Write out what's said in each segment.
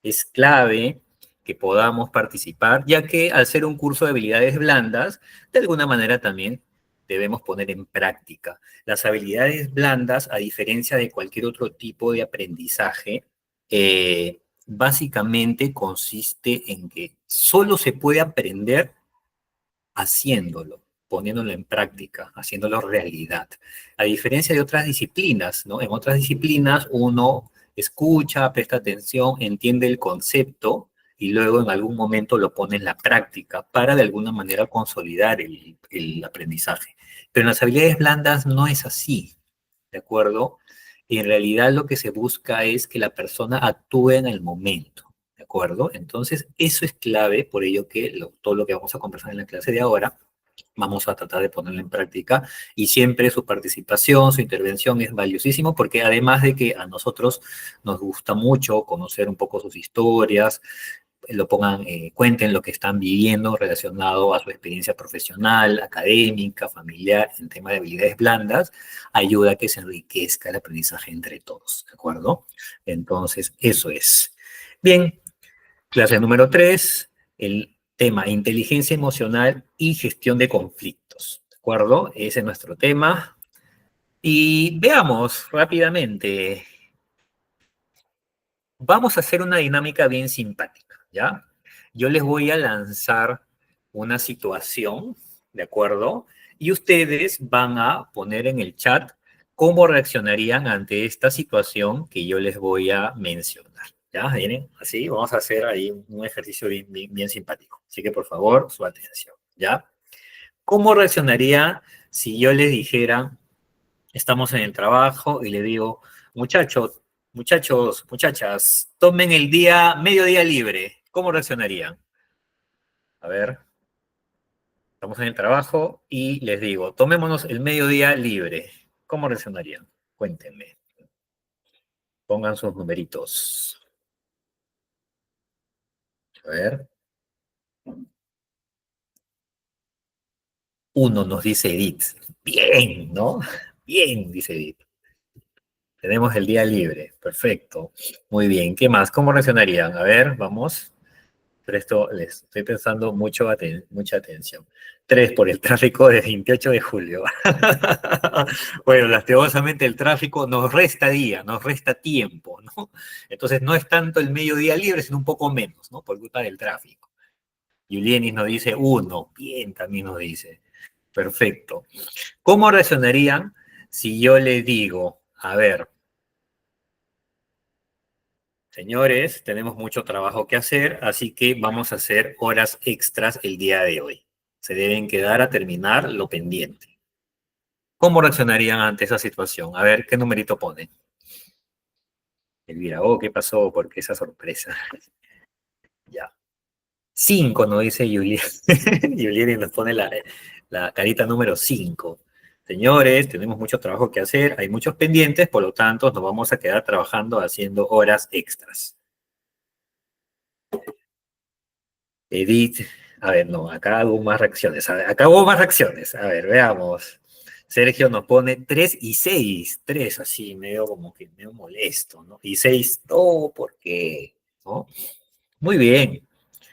es clave que podamos participar, ya que al ser un curso de habilidades blandas, de alguna manera también debemos poner en práctica. Las habilidades blandas, a diferencia de cualquier otro tipo de aprendizaje, básicamente consiste en que solo se puede aprender haciéndolo, poniéndolo en práctica, haciéndolo realidad. A diferencia de otras disciplinas, ¿no? En otras disciplinas uno escucha, presta atención, entiende el concepto y luego en algún momento lo pone en la práctica para de alguna manera consolidar el aprendizaje. Pero en las habilidades blandas no es así, ¿de acuerdo? En realidad lo que se busca es que la persona actúe en el momento, ¿de acuerdo? Entonces, eso es clave, por ello que todo lo que vamos a conversar en la clase de ahora, vamos a tratar de ponerlo en práctica y siempre su participación, su intervención es valiosísimo porque además de que a nosotros nos gusta mucho conocer un poco sus historias, lo pongan, cuenten lo que están viviendo relacionado a su experiencia profesional, académica, familiar, en tema de habilidades blandas, ayuda a que se enriquezca el aprendizaje entre todos, ¿de acuerdo? Entonces, eso es. Bien, clase número 3, el tema inteligencia emocional y gestión de conflictos, ¿de acuerdo? Ese es nuestro tema. Y veamos rápidamente, vamos a hacer una dinámica bien simpática, ¿ya? Yo les voy a lanzar una situación, ¿de acuerdo? Y ustedes van a poner en el chat cómo reaccionarían ante esta situación que yo les voy a mencionar. ¿Ya? ¿Vienen? Así, vamos a hacer ahí un ejercicio bien simpático. Así que, por favor, su atención, ¿ya? ¿Cómo reaccionaría si yo les dijera, estamos en el trabajo y le digo, muchachos, muchachas, tomen el mediodía libre. ¿Cómo reaccionarían? A ver, estamos en el trabajo y les digo, tomémonos el mediodía libre. ¿Cómo reaccionarían? Cuéntenme. Pongan sus numeritos. A ver. Uno nos dice Edith. Bien, ¿no? Bien, dice Edith. Tenemos el día libre. Perfecto. Muy bien. ¿Qué más? ¿Cómo reaccionarían? A ver, vamos. Pero esto les estoy pensando mucha atención. 3 por el tráfico de 28 de julio. Bueno, lastimosamente el tráfico nos resta día, nos resta tiempo, ¿no? Entonces no es tanto el mediodía libre, sino un poco menos, ¿no? Por culpa del tráfico. Yulienis nos dice 1, bien también nos dice. Perfecto. ¿Cómo reaccionarían si yo les digo, a ver, señores, tenemos mucho trabajo que hacer, así que vamos a hacer horas extras el día de hoy. Se deben quedar a terminar lo pendiente. ¿Cómo reaccionarían ante esa situación? A ver, ¿qué numerito pone? Elvira, oh, ¿qué pasó? ¿Por qué esa sorpresa? Ya. 5, nos dice Julián. Julián nos pone la carita número 5. Señores, tenemos mucho trabajo que hacer, hay muchos pendientes, por lo tanto, nos vamos a quedar trabajando haciendo horas extras. Edith, a ver, no, acá hubo más reacciones. A ver, acá hubo más reacciones. A ver, veamos. Sergio nos pone 3 y 6. 3 así, medio como que medio molesto, ¿no? Y 6, no, ¿por qué? ¿No? Muy bien.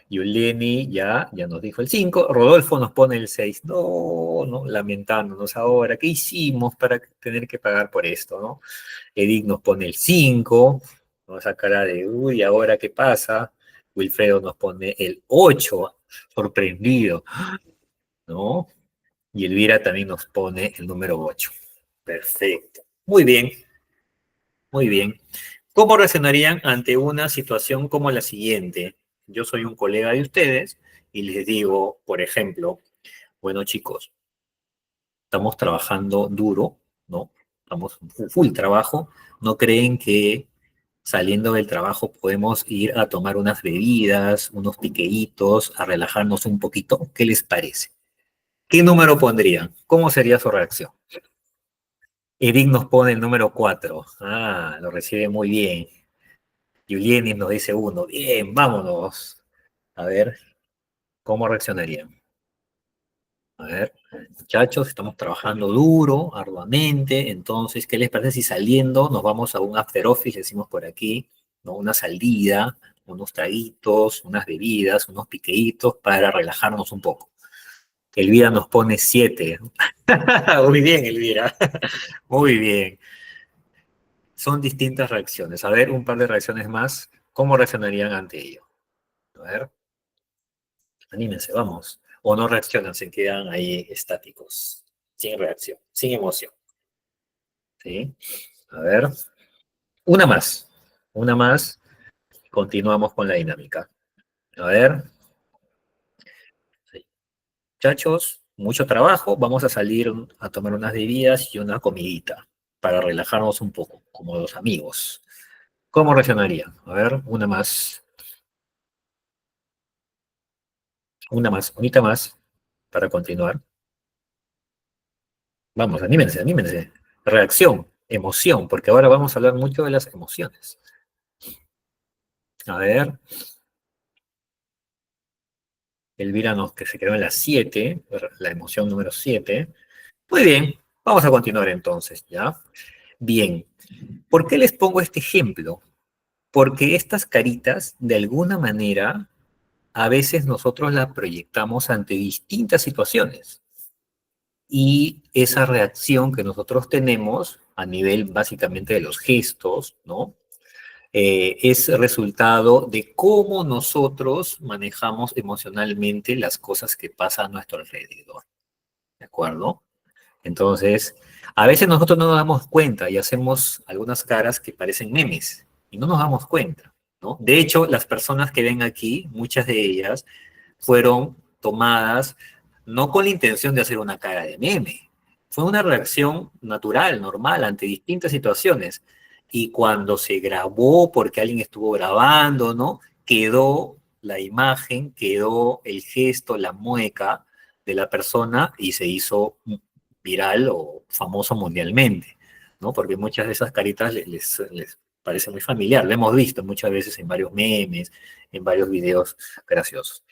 Yuleni ya nos dijo el 5. Rodolfo nos pone el 6. No, no, lamentándonos ahora. ¿Qué hicimos para tener que pagar por esto, no? Edith nos pone el 5. Esa cara de, uy, ¿ahora qué pasa? Wilfredo nos pone el 8, sorprendido, ¿no? Y Elvira también nos pone el número 8. Perfecto. Muy bien, muy bien. ¿Cómo reaccionarían ante una situación como la siguiente? Yo soy un colega de ustedes y les digo, por ejemplo, bueno chicos, estamos trabajando duro, ¿no? Estamos full trabajo. ¿No creen que saliendo del trabajo podemos ir a tomar unas bebidas, unos piqueitos, a relajarnos un poquito? ¿Qué les parece? ¿Qué número pondrían? ¿Cómo sería su reacción? Eric nos pone el número 4. Ah, lo recibe muy bien. Yulienis nos dice 1. Bien, vámonos. A ver, ¿cómo reaccionarían? A ver, muchachos, estamos trabajando duro, arduamente, entonces, ¿qué les parece si saliendo nos vamos a un after office, decimos por aquí, ¿no? Una salida, unos traguitos, unas bebidas, unos piqueitos para relajarnos un poco. Elvira nos pone 7. Muy bien, Elvira. Muy bien. Son distintas reacciones. A ver, un par de reacciones más. ¿Cómo reaccionarían ante ello? A ver, anímense, vamos. O no reaccionan, se quedan ahí estáticos, sin reacción, sin emoción. ¿Sí? A ver, una más. Una más. Continuamos con la dinámica. A ver, sí. Muchachos, mucho trabajo. Vamos a salir a tomar unas bebidas y una comidita para relajarnos un poco, como los amigos. ¿Cómo reaccionarían? A ver, una más, unita más para continuar. Vamos, anímense, anímense. Reacción, emoción, porque ahora vamos a hablar mucho de las emociones. A ver, Elvira nos que se quedó en la 7, la emoción número 7. Muy bien, vamos a continuar entonces, ¿ya? Bien, ¿por qué les pongo este ejemplo? Porque estas caritas, de alguna manera, a veces nosotros las proyectamos ante distintas situaciones. Y esa reacción que nosotros tenemos a nivel básicamente de los gestos, ¿no? Es resultado de cómo nosotros manejamos emocionalmente las cosas que pasan a nuestro alrededor, ¿de acuerdo? Entonces, a veces nosotros no nos damos cuenta y hacemos algunas caras que parecen memes y no nos damos cuenta, ¿no? De hecho, las personas que ven aquí, muchas de ellas fueron tomadas no con la intención de hacer una cara de meme, fue una reacción natural, normal, ante distintas situaciones. Y cuando se grabó, porque alguien estuvo grabando, ¿no? Quedó la imagen, quedó el gesto, la mueca de la persona y se hizo viral o famoso mundialmente, ¿no? Porque muchas de esas caritas les parece muy familiar, lo hemos visto muchas veces en varios memes, en varios videos graciosos.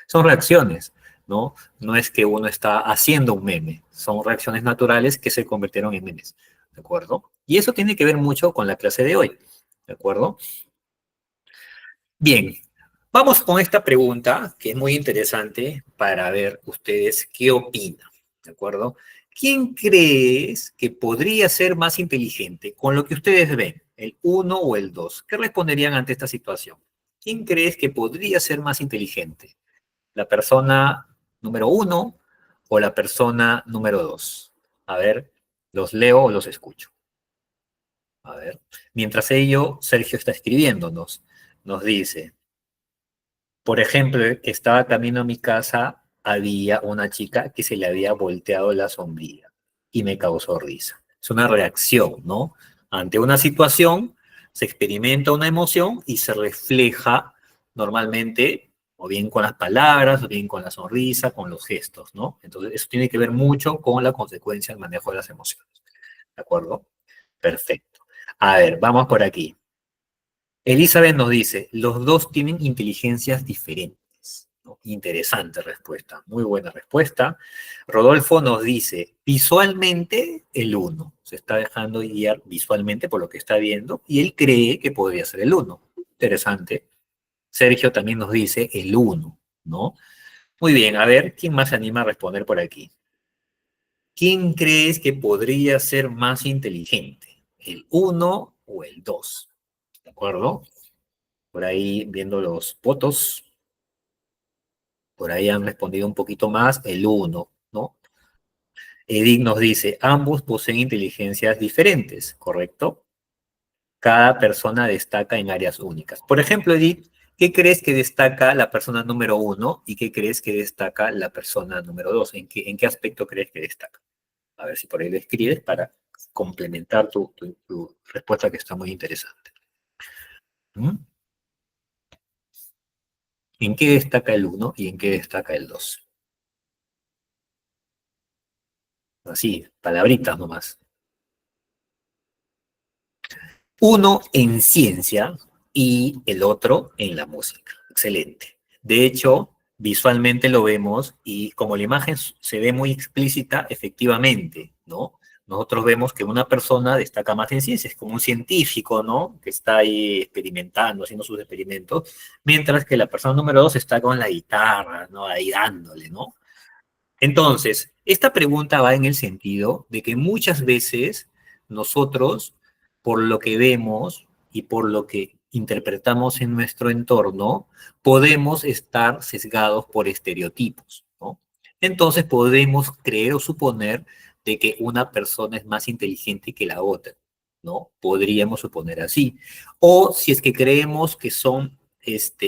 Son reacciones, ¿no? No es que uno está haciendo un meme, son reacciones naturales que se convirtieron en memes, ¿de acuerdo? Y eso tiene que ver mucho con la clase de hoy, ¿de acuerdo? Bien, vamos con esta pregunta que es muy interesante para ver ustedes qué opinan, ¿de acuerdo? ¿Quién crees que podría ser más inteligente con lo que ustedes ven, el uno o el 2? ¿Qué responderían ante esta situación? ¿Quién crees que podría ser más inteligente? ¿La persona número 1 o la persona número 2? A ver, ¿los leo o los escucho? A ver. Mientras ello, Sergio está escribiéndonos. Nos dice, por ejemplo, que estaba camino a mi casa, había una chica que se le había volteado la sombrilla y me causó risa. Es una reacción, ¿no? Ante una situación se experimenta una emoción y se refleja normalmente o bien con las palabras, o bien con la sonrisa, con los gestos, ¿no? Entonces, eso tiene que ver mucho con la consecuencia del manejo de las emociones. ¿De acuerdo? Perfecto. A ver, vamos por aquí. Elizabeth nos dice, los dos tienen inteligencias diferentes. ¿No? Interesante respuesta, muy buena respuesta. Rodolfo nos dice, visualmente el uno. Se está dejando guiar visualmente por lo que está viendo y él cree que podría ser el uno. Interesante. Sergio también nos dice el uno, ¿no? Muy bien, a ver, ¿quién más se anima a responder por aquí? ¿Quién crees que podría ser más inteligente? ¿El uno o el 2? ¿De acuerdo? Por ahí viendo los votos, por ahí han respondido un poquito más el uno, ¿no? Edith nos dice, ambos poseen inteligencias diferentes, ¿correcto? Cada persona destaca en áreas únicas. Por ejemplo, Edith, ¿qué crees que destaca la persona número 1 y qué crees que destaca la persona número 2? ¿En qué aspecto crees que destaca? A ver si por ahí lo escribes para complementar tu respuesta que está muy interesante. ¿Mm? ¿En qué destaca el uno y en qué destaca el 2? Así, palabritas nomás. Uno en ciencia y el otro en la música. Excelente. De hecho, visualmente lo vemos y como la imagen se ve muy explícita, efectivamente, ¿no? nosotros vemos que una persona destaca más en ciencias, como un científico, ¿no? Que está ahí experimentando, haciendo sus experimentos, mientras que la persona número 2 está con la guitarra, ¿no? Ahí dándole, ¿no? Entonces, esta pregunta va en el sentido de que muchas veces nosotros, por lo que vemos y por lo que interpretamos en nuestro entorno, podemos estar sesgados por estereotipos, ¿no? Entonces podemos creer o suponer de que una persona es más inteligente que la otra, ¿no? Podríamos suponer así. O si es que creemos que son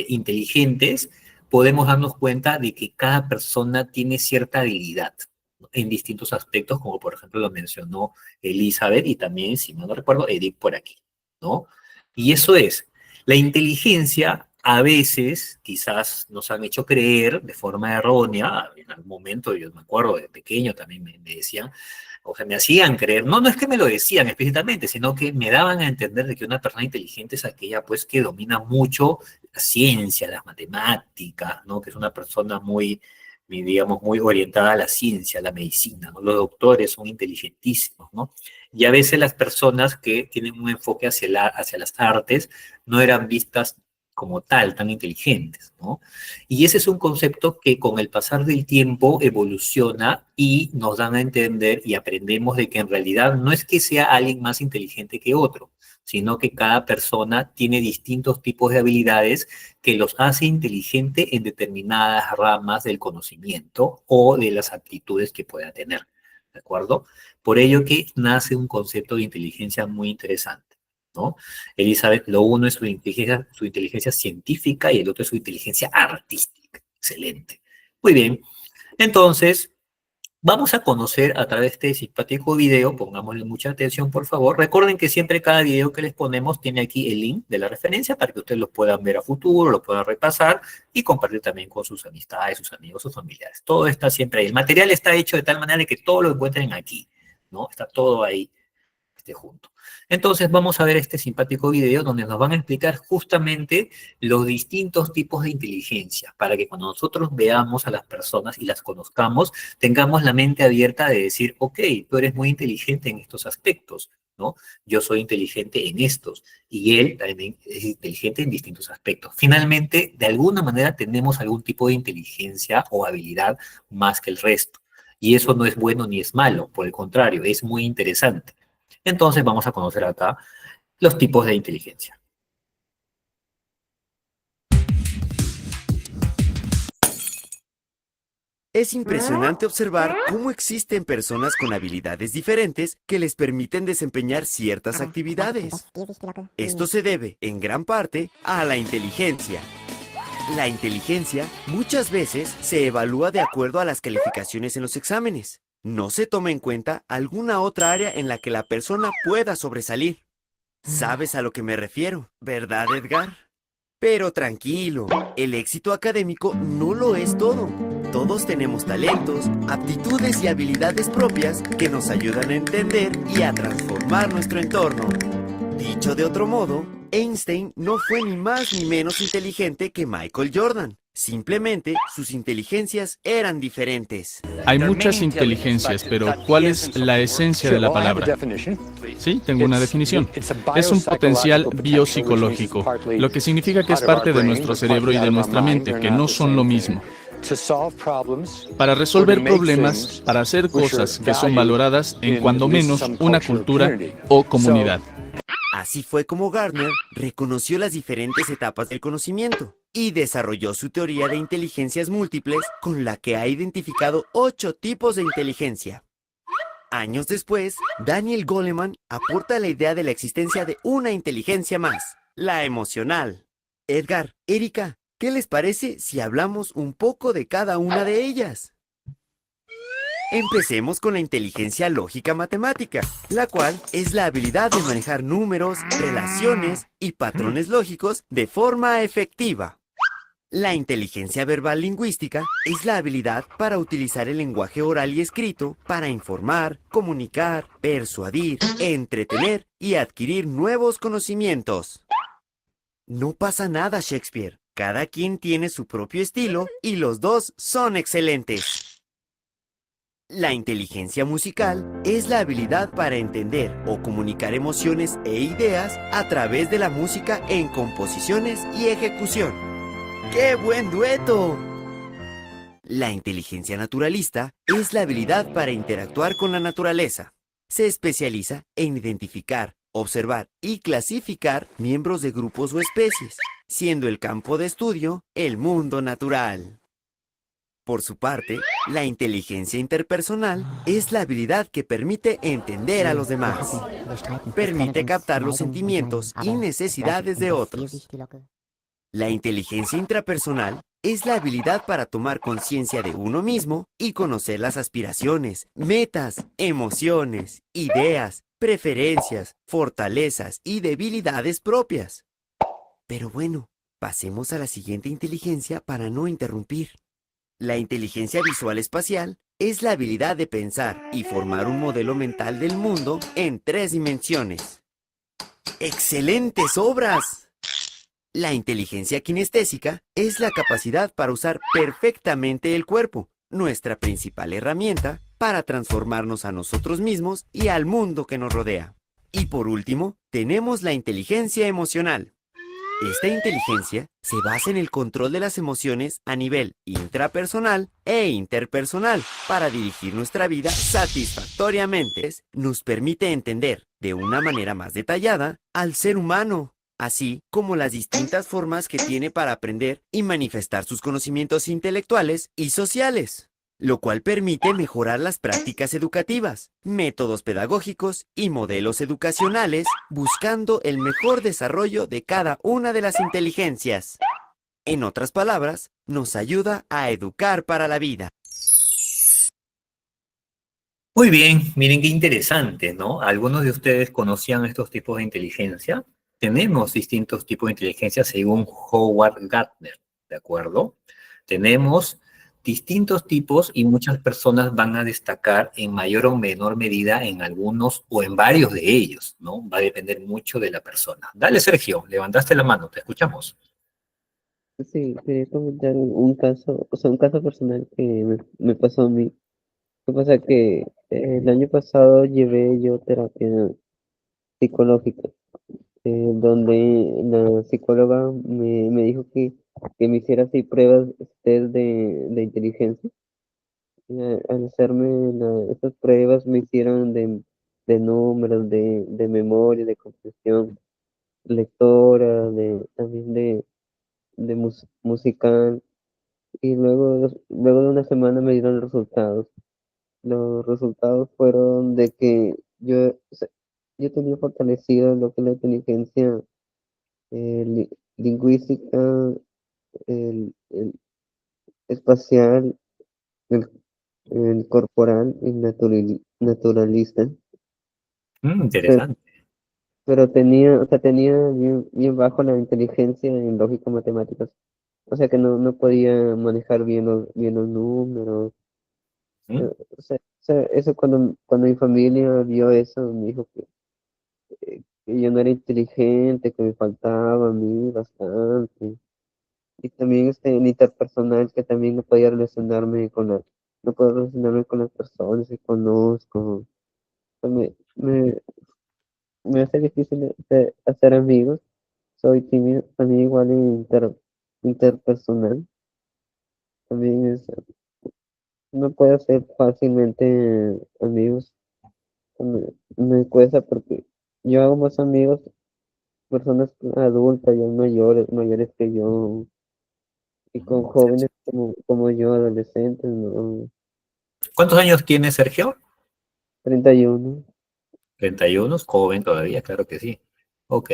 inteligentes, podemos darnos cuenta de que cada persona tiene cierta habilidad, ¿no? En distintos aspectos, como por ejemplo lo mencionó Elizabeth y también, si no recuerdo, Edith por aquí, ¿no? Y eso es, la inteligencia a veces quizás nos han hecho creer de forma errónea, en algún momento yo me acuerdo de pequeño también me decían, o sea, me hacían creer, no es que me lo decían explícitamente, sino que me daban a entender de que una persona inteligente es aquella pues que domina mucho la ciencia, las matemáticas, ¿no? Que es una persona digamos, muy orientada a la ciencia, a la medicina, ¿no? Los doctores son inteligentísimos, ¿no? Y a veces las personas que tienen un enfoque hacia las artes no eran vistas como tal, tan inteligentes, ¿no? Y ese es un concepto que con el pasar del tiempo evoluciona y nos dan a entender y aprendemos de que en realidad no es que sea alguien más inteligente que otro, sino que cada persona tiene distintos tipos de habilidades que los hace inteligente en determinadas ramas del conocimiento o de las aptitudes que pueda tener, ¿de acuerdo? Por ello que nace un concepto de inteligencia muy interesante, ¿no? Elizabeth, lo uno es su inteligencia científica y el otro es su inteligencia artística. Excelente. Muy bien. Entonces, vamos a conocer a través de este simpático video, pongámosle mucha atención por favor. Recuerden que siempre cada video que les ponemos tiene aquí el link de la referencia para que ustedes lo puedan ver a futuro, lo puedan repasar y compartir también con sus amistades, sus amigos, sus familiares. Todo está siempre ahí. El material está hecho de tal manera que todo lo encuentren aquí, ¿no? Está todo ahí junto. Entonces vamos a ver este simpático video donde nos van a explicar justamente los distintos tipos de inteligencia para que cuando nosotros veamos a las personas y las conozcamos, tengamos la mente abierta de decir, ok, tú eres muy inteligente en estos aspectos, ¿no? Yo soy inteligente en estos y él también es inteligente en distintos aspectos. Finalmente, de alguna manera tenemos algún tipo de inteligencia o habilidad más que el resto. Y eso no es bueno ni es malo, por el contrario, es muy interesante. Entonces vamos a conocer acá los tipos de inteligencia. Es impresionante observar cómo existen personas con habilidades diferentes que les permiten desempeñar ciertas actividades. Esto se debe, en gran parte, a la inteligencia. La inteligencia muchas veces se evalúa de acuerdo a las calificaciones en los exámenes. No se toma en cuenta alguna otra área en la que la persona pueda sobresalir. ¿Sabes a lo que me refiero, verdad, Edgar? Pero tranquilo, el éxito académico no lo es todo. Todos tenemos talentos, aptitudes y habilidades propias que nos ayudan a entender y a transformar nuestro entorno. Dicho de otro modo, Einstein no fue ni más ni menos inteligente que Michael Jordan. Simplemente sus inteligencias eran diferentes. Hay muchas inteligencias, pero ¿cuál es la esencia de la palabra? Sí, tengo una definición. Es un potencial biopsicológico, lo que significa que es parte de nuestro cerebro y de nuestra mente, que no son lo mismo. Para resolver problemas, para hacer cosas que son valoradas en cuando menos una cultura o comunidad. Así fue como Gardner reconoció las diferentes etapas del conocimiento y desarrolló su teoría de inteligencias múltiples con la que ha identificado 8 tipos de inteligencia. Años después, Daniel Goleman aporta la idea de la existencia de una inteligencia más, la emocional. Edgar, Erika, ¿qué les parece si hablamos un poco de cada una de ellas? Empecemos con la inteligencia lógica matemática, la cual es la habilidad de manejar números, relaciones y patrones lógicos de forma efectiva. La inteligencia verbal lingüística es la habilidad para utilizar el lenguaje oral y escrito para informar, comunicar, persuadir, entretener y adquirir nuevos conocimientos. No pasa nada, Shakespeare. Cada quien tiene su propio estilo y los dos son excelentes. La inteligencia musical es la habilidad para entender o comunicar emociones e ideas a través de la música en composiciones y ejecución. ¡Qué buen dueto! La inteligencia naturalista es la habilidad para interactuar con la naturaleza. Se especializa en identificar, observar y clasificar miembros de grupos o especies, siendo el campo de estudio el mundo natural. Por su parte, la inteligencia interpersonal es la habilidad que permite entender a los demás. Permite captar los sentimientos y necesidades de otros. La inteligencia intrapersonal es la habilidad para tomar conciencia de uno mismo y conocer las aspiraciones, metas, emociones, ideas, preferencias, fortalezas y debilidades propias. Pero bueno, pasemos a la siguiente inteligencia para no interrumpir. La inteligencia visual espacial es la habilidad de pensar y formar un modelo mental del mundo en 3 dimensiones. ¡Excelentes obras! La inteligencia kinestésica es la capacidad para usar perfectamente el cuerpo, nuestra principal herramienta para transformarnos a nosotros mismos y al mundo que nos rodea. Y por último, tenemos la inteligencia emocional. Esta inteligencia se basa en el control de las emociones a nivel intrapersonal e interpersonal para dirigir nuestra vida satisfactoriamente. Nos permite entender de una manera más detallada al ser humano, así como las distintas formas que tiene para aprender y manifestar sus conocimientos intelectuales y sociales, lo cual permite mejorar las prácticas educativas, métodos pedagógicos y modelos educacionales, buscando el mejor desarrollo de cada una de las inteligencias. En otras palabras, nos ayuda a educar para la vida. Muy bien, miren qué interesante, ¿no? ¿Algunos de ustedes conocían estos tipos de inteligencia? Tenemos distintos tipos de inteligencia según Howard Gardner, ¿de acuerdo? Tenemos distintos tipos y muchas personas van a destacar en mayor o menor medida en algunos o en varios de ellos, ¿no? Va a depender mucho de la persona. Dale, Sergio, levantaste la mano, te escuchamos. Sí, quería comentar un caso, o sea, un caso personal que me pasó a mí. Lo que pasa es que el año pasado llevé yo terapia psicológica, donde la psicóloga me dijo que me hiciera así pruebas test de inteligencia. Y al hacerme estas pruebas me hicieron de números, de memoria, de comprensión lectora, también musical. Y luego de una semana me dieron los resultados. Los resultados fueron de que o sea, yo tenía fortalecido lo que es la inteligencia lingüística, el espacial, el, el corporal y naturalista, pero, Interesante. pero tenía, o sea, tenía bien bajo la inteligencia en lógica matemáticas. O sea que no podía manejar bien los números. ¿Mm? Eso cuando mi familia vio eso, me dijo que yo no era inteligente, que me faltaba a mí bastante. Y también en interpersonal, que también no puedo relacionarme con las personas que conozco. O sea, me hace difícil hacer amigos. Soy tímido, también igual en interpersonal. También no puedo hacer fácilmente amigos. Me cuesta porque yo hago más amigos, personas adultas, ya mayores que yo, y con jóvenes como yo, adolescentes, ¿no? ¿Cuántos años tiene Sergio? 31. 31, joven todavía, claro que sí. Ok.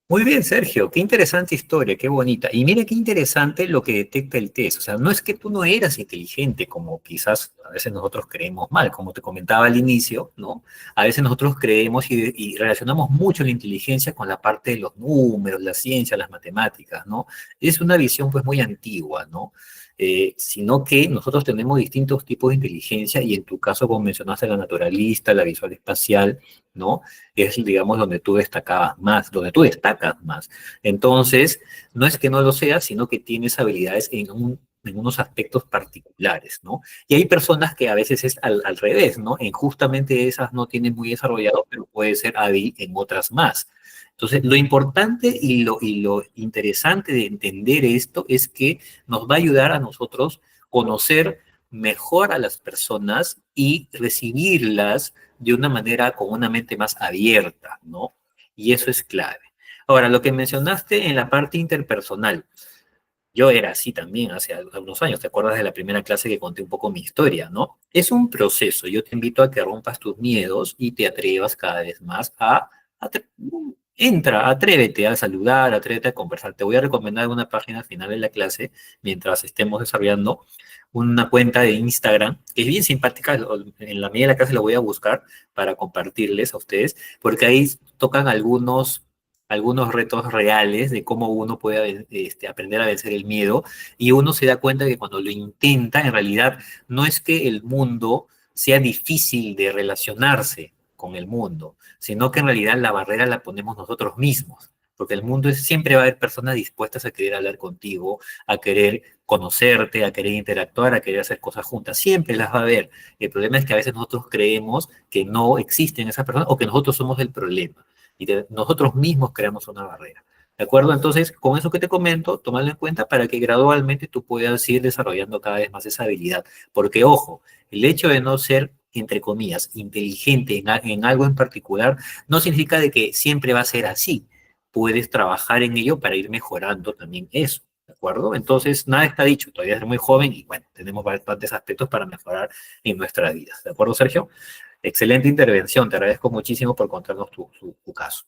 Muy bien, Sergio, qué interesante historia, qué bonita. Y mire qué interesante lo que detecta el test. O sea, no es que tú no eras inteligente, como quizás a veces nosotros creemos mal, como te comentaba al inicio, ¿no? A veces nosotros creemos y relacionamos mucho la inteligencia con la parte de los números, la ciencia, las matemáticas, ¿no? Es una visión pues muy antigua, ¿no? Sino que nosotros tenemos distintos tipos de inteligencia y en tu caso, como mencionaste, la naturalista, la visual espacial, ¿no? Es, digamos, donde tú destacabas más, donde tú destacas más. Entonces, no es que no lo seas, sino que tienes habilidades en un en unos aspectos particulares, ¿no? Y hay personas que a veces es al revés, ¿no? En justamente esas no tienen muy desarrollado, pero puede ser hábil en otras más. Entonces, lo importante y lo interesante de entender esto es que nos va a ayudar a nosotros conocer mejor a las personas y recibirlas de una manera con una mente más abierta, ¿no? Y eso es clave. Ahora, lo que mencionaste en la parte interpersonal, yo era así también hace algunos años. ¿Te acuerdas de la primera clase que conté un poco mi historia, no? Es un proceso. Yo te invito a que rompas tus miedos y te atrevas cada vez más entra, atrévete a saludar, atrévete a conversar. Te voy a recomendar una página al final de la clase, mientras estemos desarrollando una cuenta de Instagram, que es bien simpática. En la medida de la clase la voy a buscar para compartirles a ustedes, porque ahí tocan algunos retos reales de cómo uno puede aprender a vencer el miedo, y uno se da cuenta que cuando lo intenta, en realidad no es que el mundo sea difícil de relacionarse con el mundo, sino que en realidad la barrera la ponemos nosotros mismos, porque el mundo siempre va a haber personas dispuestas a querer hablar contigo, a querer conocerte, a querer interactuar, a querer hacer cosas juntas, siempre las va a haber. El problema es que a veces nosotros creemos que no existen esas personas o que nosotros somos el problema y nosotros mismos creamos una barrera. ¿De acuerdo? Entonces, con eso que te comento, tómalo en cuenta para que gradualmente tú puedas ir desarrollando cada vez más esa habilidad. Porque, ojo, el hecho de no ser, entre comillas, inteligente en algo en particular, no significa de que siempre va a ser así. Puedes trabajar en ello para ir mejorando también eso. ¿De acuerdo? Entonces, nada está dicho, todavía es muy joven y bueno, tenemos bastantes aspectos para mejorar en nuestras vidas. ¿De acuerdo, Sergio? Excelente intervención, te agradezco muchísimo por contarnos tu caso.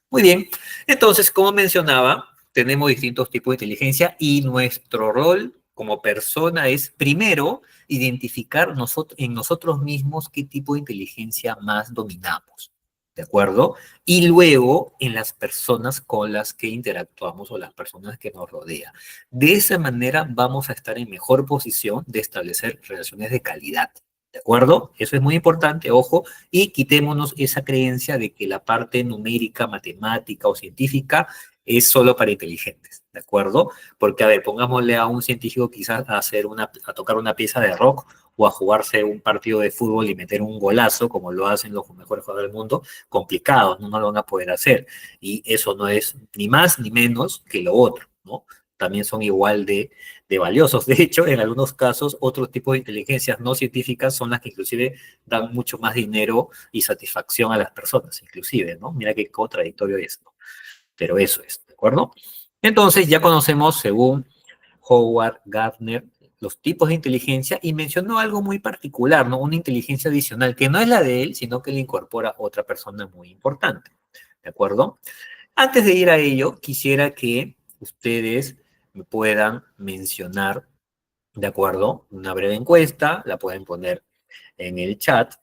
Muy bien, entonces, como mencionaba, tenemos distintos tipos de inteligencia y nuestro rol como persona es, primero, identificar en nosotros mismos qué tipo de inteligencia más dominamos, ¿de acuerdo? Y luego en las personas con las que interactuamos o las personas que nos rodean. De esa manera vamos a estar en mejor posición de establecer relaciones de calidad. ¿De acuerdo? Eso es muy importante, ojo, y quitémonos esa creencia de que la parte numérica, matemática o científica es solo para inteligentes, ¿de acuerdo? Porque, a ver, pongámosle a un científico quizás a tocar una pieza de rock o a jugarse un partido de fútbol y meter un golazo, como lo hacen los mejores jugadores del mundo, complicado, no lo van a poder hacer. Y eso no es ni más ni menos que lo otro, ¿no? También son igual de valiosos. De hecho, en algunos casos, otros tipos de inteligencias no científicas son las que inclusive dan mucho más dinero y satisfacción a las personas, inclusive, ¿no? Mira qué contradictorio es, ¿no? Pero eso es, ¿de acuerdo? Entonces, ya conocemos, según Howard Gardner, los tipos de inteligencia y mencionó algo muy particular, ¿no? Una inteligencia adicional que no es la de él, sino que le incorpora otra persona muy importante, ¿de acuerdo? Antes de ir a ello, quisiera que ustedes me puedan mencionar, ¿de acuerdo? Una breve encuesta, la pueden poner en el chat.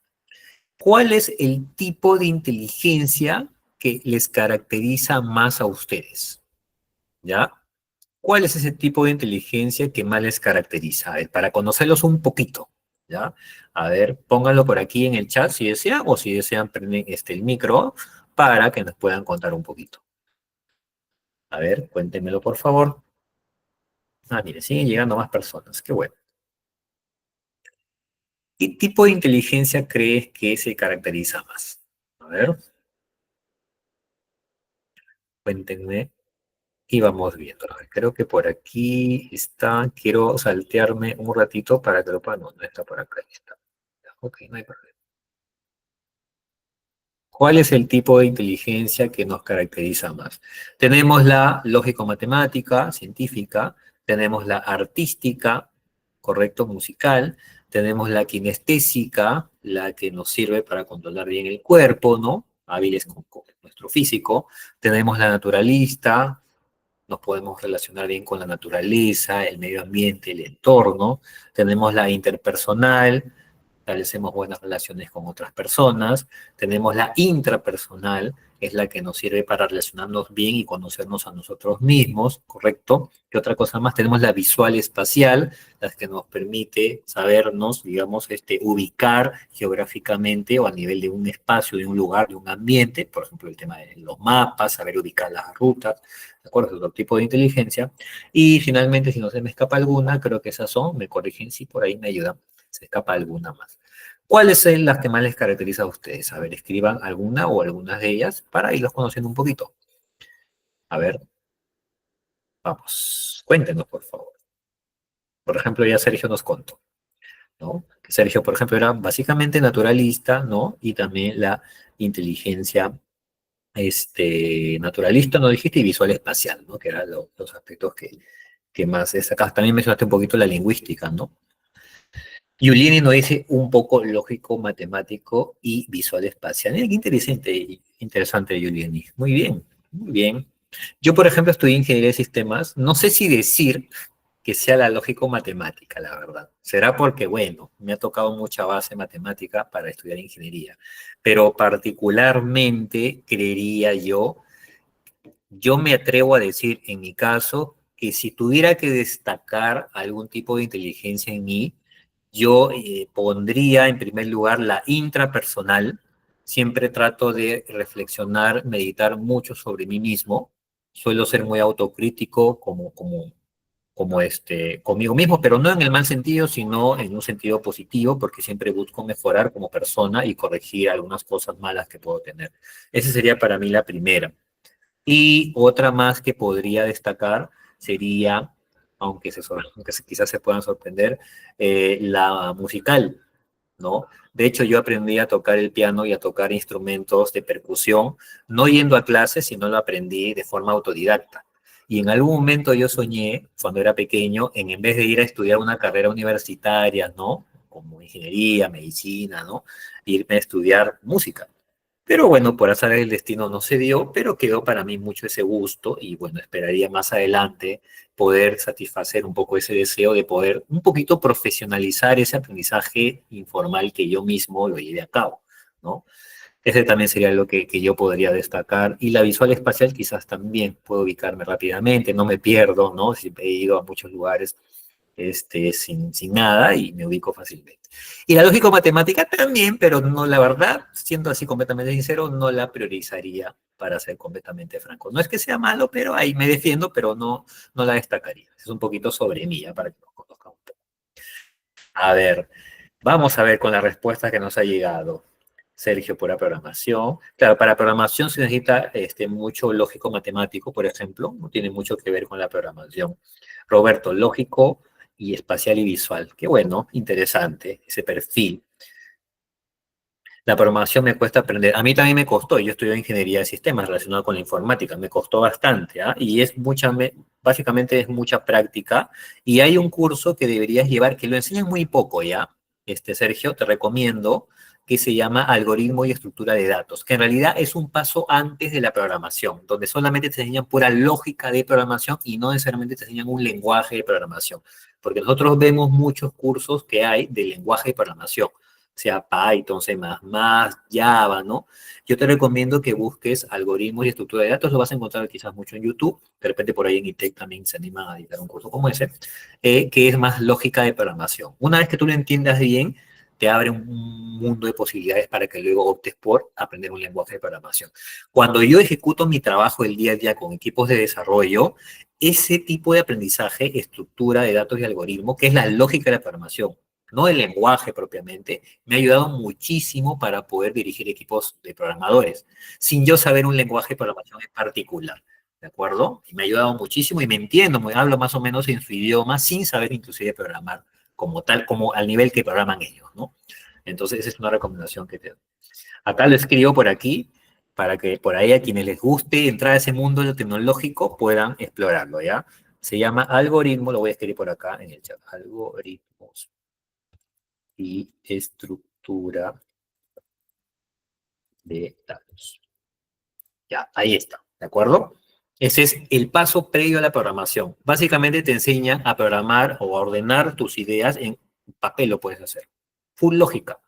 ¿Cuál es el tipo de inteligencia que les caracteriza más a ustedes? ¿Ya? ¿Cuál es ese tipo de inteligencia que más les caracteriza? A ver, para conocerlos un poquito, ¿ya? A ver, pónganlo por aquí en el chat si desean, o si desean prenden el micro para que nos puedan contar un poquito. A ver, cuéntenmelo por favor. Ah, mire, siguen llegando más personas, qué bueno. ¿Qué tipo de inteligencia crees que se caracteriza más? A ver, cuéntenme y vamos viendo. Creo que por aquí está. Quiero saltearme un ratito para que lo puedan. No, no está por acá. Ahí está. Ok, no hay problema. ¿Cuál es el tipo de inteligencia que nos caracteriza más? Tenemos la lógico-matemática, científica, tenemos la artística, correcto, musical, tenemos la kinestésica, la que nos sirve para controlar bien el cuerpo, ¿no? Hábiles con nuestro físico, tenemos la naturalista, nos podemos relacionar bien con la naturaleza, el medio ambiente, el entorno, tenemos la interpersonal, establecemos buenas relaciones con otras personas, tenemos la intrapersonal, es la que nos sirve para relacionarnos bien y conocernos a nosotros mismos, ¿correcto? ¿Qué otra cosa más? Tenemos la visual espacial, la que nos permite sabernos, digamos, ubicar geográficamente o a nivel de un espacio, de un lugar, de un ambiente, por ejemplo, el tema de los mapas, saber ubicar las rutas, ¿de acuerdo? Es otro tipo de inteligencia. Y finalmente, si no se me escapa alguna, creo que esas son, me corrigen si por ahí me ayudan, se escapa alguna más. ¿Cuáles son las que más les caracteriza a ustedes? A ver, escriban alguna o algunas de ellas para irlos conociendo un poquito. A ver, vamos, cuéntenos, por favor. Por ejemplo, ya Sergio nos contó, ¿no? Que Sergio, por ejemplo, era básicamente naturalista, ¿no? Y también la inteligencia naturalista, ¿no dijiste? Y visual espacial, ¿no? Que eran los aspectos que más destacas. También mencionaste un poquito la lingüística, ¿no? Giulini nos dice un poco lógico, matemático y visual espacial. Mira, qué interesante, Giulini. Muy bien, muy bien. Yo, por ejemplo, estudié ingeniería de sistemas. No sé si decir que sea la lógico-matemática, la verdad. Será porque, bueno, me ha tocado mucha base matemática para estudiar ingeniería. Pero particularmente, creería yo me atrevo a decir, en mi caso, que si tuviera que destacar algún tipo de inteligencia en mí, yo pondría en primer lugar la intrapersonal. Siempre trato de reflexionar, meditar mucho sobre mí mismo. Suelo ser muy autocrítico conmigo mismo, pero no en el mal sentido, sino en un sentido positivo, porque siempre busco mejorar como persona y corregir algunas cosas malas que puedo tener. Esa sería para mí la primera. Y otra más que podría destacar sería, quizás se puedan sorprender, la musical, ¿no? De hecho, yo aprendí a tocar el piano y a tocar instrumentos de percusión, no yendo a clases, sino lo aprendí de forma autodidacta. Y en algún momento yo soñé, cuando era pequeño, en vez de ir a estudiar una carrera universitaria, ¿no? Como ingeniería, medicina, ¿no? Irme a estudiar música. Pero bueno, por azar el destino no se dio, pero quedó para mí mucho ese gusto y bueno, esperaría más adelante poder satisfacer un poco ese deseo de poder un poquito profesionalizar ese aprendizaje informal que yo mismo lo lleve a cabo, ¿no? Ese también sería lo que yo podría destacar. Y la visual espacial quizás también puedo ubicarme rápidamente, no me pierdo, ¿no? Si he ido a muchos lugares sin nada y me ubico fácilmente. Y la lógico-matemática también, pero no, la verdad, siendo así completamente sincero, no la priorizaría para ser completamente franco. No es que sea malo, pero ahí me defiendo, pero no la destacaría. Es un poquito sobre mí, ya, para que nos conozcan un poco. A ver, vamos a ver con la respuesta que nos ha llegado. Sergio, para programación. Claro, para programación se necesita mucho lógico matemático, por ejemplo, no tiene mucho que ver con la programación. Roberto, lógico y espacial y visual. Qué bueno, interesante ese perfil. La programación me cuesta aprender. A mí también me costó. Yo estudié ingeniería de sistemas relacionado con la informática. Me costó bastante, ¿ah? Y básicamente es mucha práctica. Y hay un curso que deberías llevar, que lo enseñan muy poco, ¿ya? Sergio, te recomiendo, que se llama Algoritmo y Estructura de Datos, que en realidad es un paso antes de la programación, donde solamente te enseñan pura lógica de programación y no necesariamente te enseñan un lenguaje de programación. Porque nosotros vemos muchos cursos que hay de lenguaje de programación, sea Python, C++, Java, ¿no? Yo te recomiendo que busques algoritmos y estructura de datos, lo vas a encontrar quizás mucho en YouTube, de repente por ahí en ITEC también se animan a editar un curso como ese, que es más lógica de programación. Una vez que tú lo entiendas bien, te abre un mundo de posibilidades para que luego optes por aprender un lenguaje de programación. Cuando yo ejecuto mi trabajo el día a día con equipos de desarrollo, ese tipo de aprendizaje, estructura de datos y algoritmo, que es la lógica de la programación, no el lenguaje propiamente, me ha ayudado muchísimo para poder dirigir equipos de programadores, sin yo saber un lenguaje de programación en particular, ¿de acuerdo? Y me ha ayudado muchísimo y me entiendo, me hablo más o menos en su idioma sin saber inclusive programar como tal, como al nivel que programan ellos, ¿no? Entonces, esa es una recomendación que te doy. Acá lo escribo por aquí, para que por ahí a quienes les guste entrar a ese mundo tecnológico puedan explorarlo, ¿ya? Se llama algoritmo, lo voy a escribir por acá en el chat, algoritmos y estructura de datos. Ya, ahí está, ¿de acuerdo? Ese es el paso previo a la programación. Básicamente te enseña a programar o a ordenar tus ideas en papel, lo puedes hacer. Full lógica,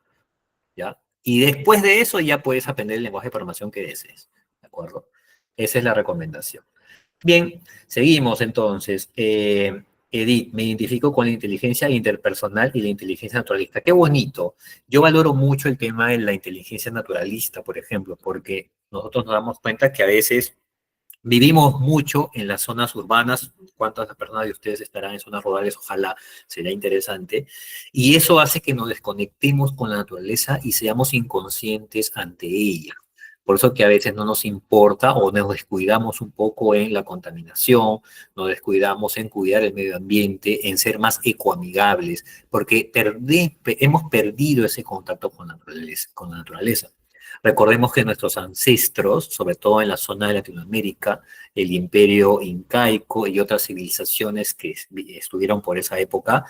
¿ya? Y después de eso ya puedes aprender el lenguaje de programación que desees. acuerdo? Esa es la recomendación. Bien, seguimos entonces. Edith, me identifico con la inteligencia interpersonal y la inteligencia naturalista. Qué bonito. Yo valoro mucho el tema de la inteligencia naturalista, por ejemplo, porque nosotros nos damos cuenta que a veces vivimos mucho en las zonas urbanas. ¿Cuántas personas de ustedes estarán en zonas rurales? Ojalá, sería interesante. Y eso hace que nos desconectemos con la naturaleza y seamos inconscientes ante ella. Por eso que a veces no nos importa o nos descuidamos un poco en la contaminación, nos descuidamos en cuidar el medio ambiente, en ser más ecoamigables, porque hemos perdido ese contacto con la naturaleza. Recordemos que nuestros ancestros, sobre todo en la zona de Latinoamérica, el imperio incaico y otras civilizaciones que estuvieron por esa época,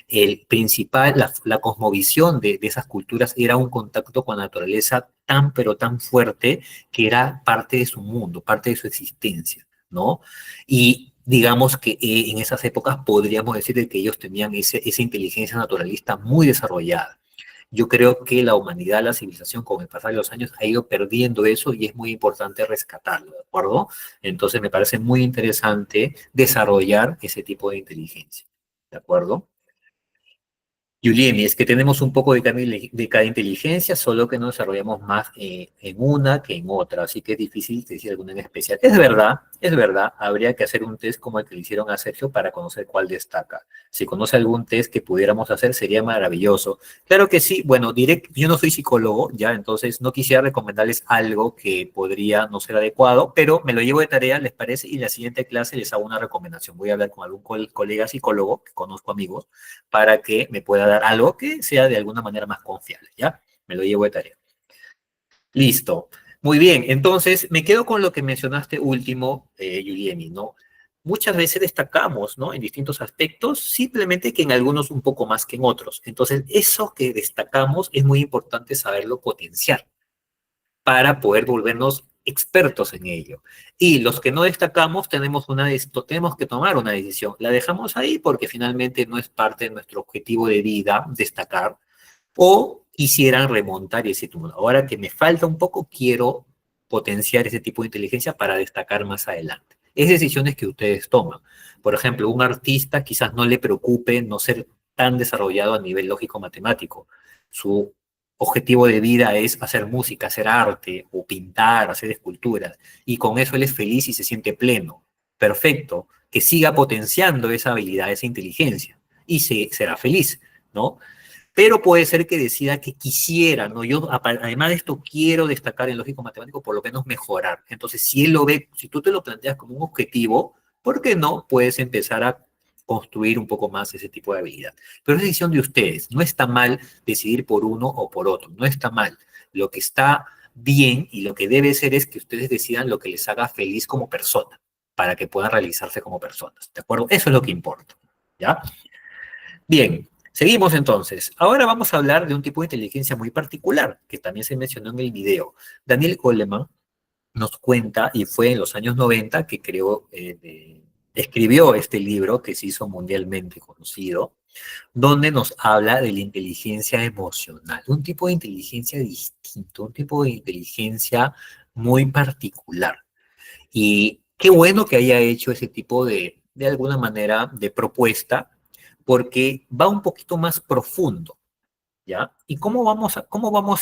el principal, la cosmovisión de esas culturas era un contacto con la naturaleza tan, pero tan fuerte que era parte de su mundo, parte de su existencia, ¿no? Y digamos que en esas épocas podríamos decir de que ellos tenían esa inteligencia naturalista muy desarrollada. Yo creo que la humanidad, la civilización, con el pasar de los años, ha ido perdiendo eso y es muy importante rescatarlo, ¿de acuerdo? Entonces me parece muy interesante desarrollar ese tipo de inteligencia, ¿de acuerdo? Yuliemi, es que tenemos un poco de cada inteligencia, solo que nos desarrollamos más en una que en otra, así que es difícil decir alguna en especial. Es verdad, habría que hacer un test como el que le hicieron a Sergio para conocer cuál destaca. Si conoce algún test que pudiéramos hacer, sería maravilloso. Claro que sí, bueno, yo no soy psicólogo, ya, entonces no quisiera recomendarles algo que podría no ser adecuado, pero me lo llevo de tarea, ¿les parece? Y en la siguiente clase les hago una recomendación. Voy a hablar con algún colega psicólogo, que conozco amigos, para que me pueda dar algo que sea de alguna manera más confiable, ¿ya? Me lo llevo de tarea. Listo. Muy bien, entonces me quedo con lo que mencionaste último, Yuliemi, ¿no? Muchas veces destacamos, ¿no? En distintos aspectos, simplemente que en algunos un poco más que en otros. Entonces, eso que destacamos es muy importante saberlo potenciar para poder volvernos expertos en ello. Y los que no destacamos tenemos que tomar una decisión. La dejamos ahí porque finalmente no es parte de nuestro objetivo de vida destacar, o quisieran remontar ese túmulo. Ahora que me falta un poco, quiero potenciar ese tipo de inteligencia para destacar más adelante. Es decisiones que ustedes toman. Por ejemplo, un artista quizás no le preocupe no ser tan desarrollado a nivel lógico-matemático. Su objetivo de vida es hacer música, hacer arte, o pintar, hacer esculturas, y con eso él es feliz y se siente pleno. Perfecto, que siga potenciando esa habilidad, esa inteligencia, y será feliz, ¿no? Pero puede ser que decida que quisiera, ¿no? Yo, además de esto, quiero destacar en lógico matemático, por lo menos mejorar. Entonces, si él lo ve, si tú te lo planteas como un objetivo, ¿por qué no? Puedes empezar a construir un poco más ese tipo de habilidad. Pero es decisión de ustedes. No está mal decidir por uno o por otro. No está mal. Lo que está bien y lo que debe ser es que ustedes decidan lo que les haga feliz como persona, para que puedan realizarse como personas. ¿De acuerdo? Eso es lo que importa. ¿Ya? Bien. Seguimos entonces. Ahora vamos a hablar de un tipo de inteligencia muy particular, que también se mencionó en el video. Daniel Goleman nos cuenta, y fue en los años 90 que escribió este libro que se hizo mundialmente conocido, donde nos habla de la inteligencia emocional, un tipo de inteligencia distinto, un tipo de inteligencia muy particular. Y qué bueno que haya hecho ese tipo de alguna manera, de propuesta, porque va un poquito más profundo, ¿ya? ¿Y cómo vamos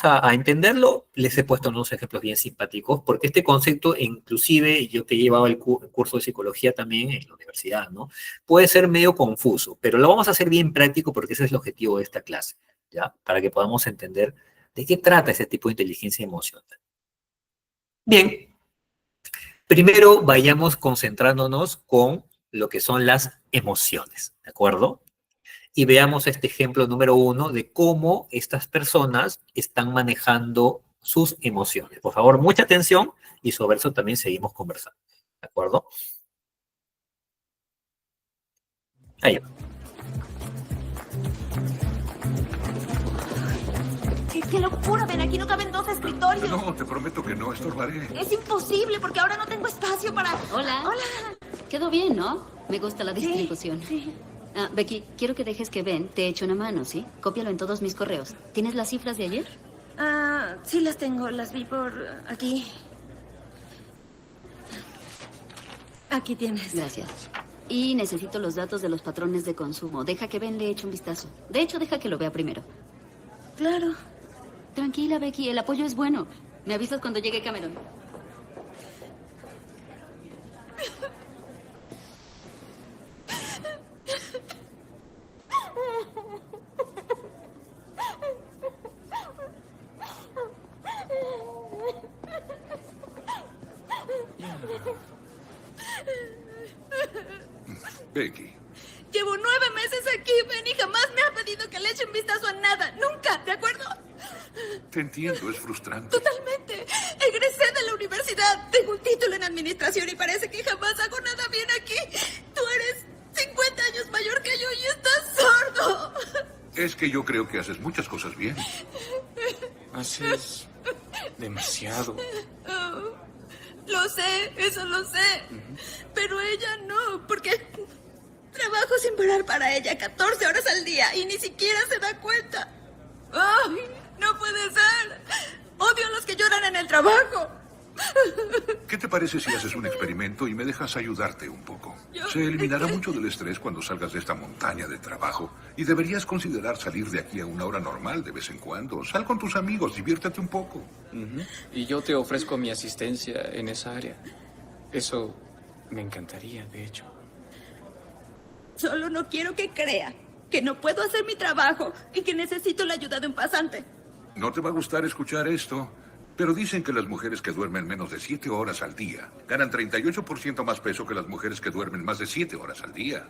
a entenderlo? Les he puesto unos ejemplos bien simpáticos, porque este concepto, inclusive yo que he llevado el curso de psicología también en la universidad, ¿no? Puede ser medio confuso, pero lo vamos a hacer bien práctico porque ese es el objetivo de esta clase, ¿ya? Para que podamos entender de qué trata ese tipo de inteligencia emocional. Bien, primero vayamos concentrándonos con lo que son las emociones, ¿de acuerdo? Y veamos este ejemplo número 1 de cómo estas personas están manejando sus emociones. Por favor, mucha atención y sobre eso también seguimos conversando. ¿De acuerdo? Ahí va. ¡Qué locura! Ven, aquí no caben 2 escritorios. No, te prometo que no estorbaré. Es imposible porque ahora no tengo espacio para... Hola. Hola. Quedó bien, ¿no? Me gusta la distribución. Sí. Becky, quiero que dejes que Ben te eche una mano, ¿sí? Cópialo en todos mis correos. ¿Tienes las cifras de ayer? Sí las tengo, las vi por aquí. Aquí tienes. Gracias. Y necesito los datos de los patrones de consumo. Deja que Ben le eche un vistazo. De hecho, deja que lo vea primero. Claro. Tranquila, Becky, el apoyo es bueno. Me avisas cuando llegue Cameron. Becky, Llevo 9 meses aquí, Ben, y jamás me ha pedido que le eche un vistazo a nada. Nunca, ¿de acuerdo? te entiendo, es frustrante. Totalmente. Egresé de la universidad. Tengo un título en administración y parece que jamás hago nada bien aquí. Tú eres 50 años mayor que yo y estás sordo. Es que yo creo que haces muchas cosas bien. Haces demasiado. Oh, lo sé, eso lo sé. Pero ella no, porque trabajo sin parar para ella 14 horas al día y ni siquiera se da cuenta. ¡Ay, no puede ser! Odio a los que lloran en el trabajo. ¿Qué te parece si haces un experimento y me dejas ayudarte un poco? Yo- Se eliminará mucho del estrés cuando salgas de esta montaña de trabajo y deberías considerar salir de aquí a una hora normal de vez en cuando. Sal con tus amigos, diviértete un poco. Y yo te ofrezco mi asistencia en esa área. Eso me encantaría, de hecho. Solo no quiero que crea que no puedo hacer mi trabajo y que necesito la ayuda de un pasante. No te va a gustar escuchar esto, pero dicen que las mujeres que duermen menos de 7 horas al día ganan 38% más peso que las mujeres que duermen más de 7 horas al día.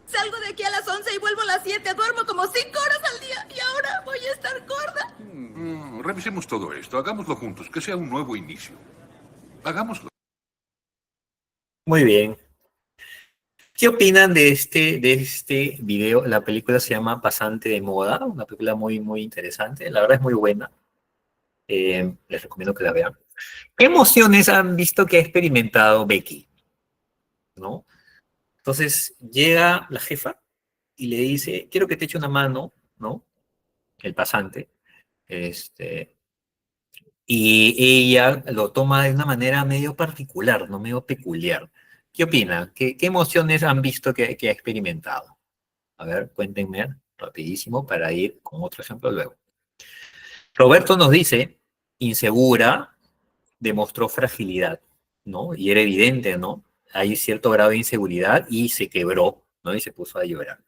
Salgo de aquí a las 11 y vuelvo a las 7. Duermo como 5 horas al día y ahora voy a estar gorda. Revisemos todo esto, hagámoslo juntos, que sea un nuevo inicio. Hagámoslo. Muy bien. ¿Qué opinan de este video? La película se llama Pasante de Moda, una película muy, muy interesante. La verdad es muy buena. Les recomiendo que la vean. ¿Qué emociones han visto que ha experimentado Becky? ¿No? Entonces llega la jefa y le dice, quiero que te eche una mano, ¿no? El pasante. Y ella lo toma de una manera medio particular, no medio peculiar. ¿Qué opina? ¿Qué emociones han visto que ha experimentado? A ver, cuéntenme rapidísimo para ir con otro ejemplo luego. Roberto nos dice, insegura, demostró fragilidad, ¿no? Y era evidente, ¿no? Hay cierto grado de inseguridad y se quebró, ¿no? Y se puso a llorar.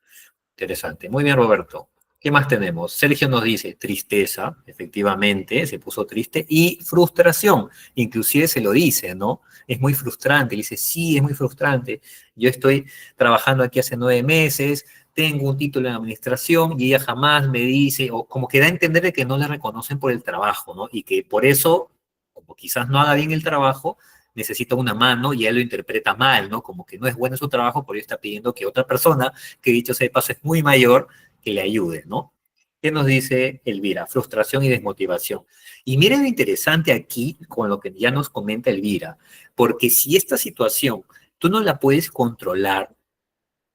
Interesante. Muy bien, Roberto. ¿Qué más tenemos? Sergio nos dice tristeza, efectivamente, se puso triste, y frustración, inclusive se lo dice, ¿no? Es muy frustrante, le dice, sí, es muy frustrante. Yo estoy trabajando aquí hace 9 meses, tengo un título en administración y ella jamás me dice, o como que da a entender de que no le reconocen por el trabajo, ¿no? Y que por eso, como quizás no haga bien el trabajo, necesita una mano y él lo interpreta mal, ¿no? Como que no es bueno su trabajo, por ello está pidiendo que otra persona, que dicho sea de paso es muy mayor, que le ayude, ¿no? ¿Qué nos dice Elvira? Frustración y desmotivación. Y miren lo interesante aquí con lo que ya nos comenta Elvira, porque si esta situación tú no la puedes controlar,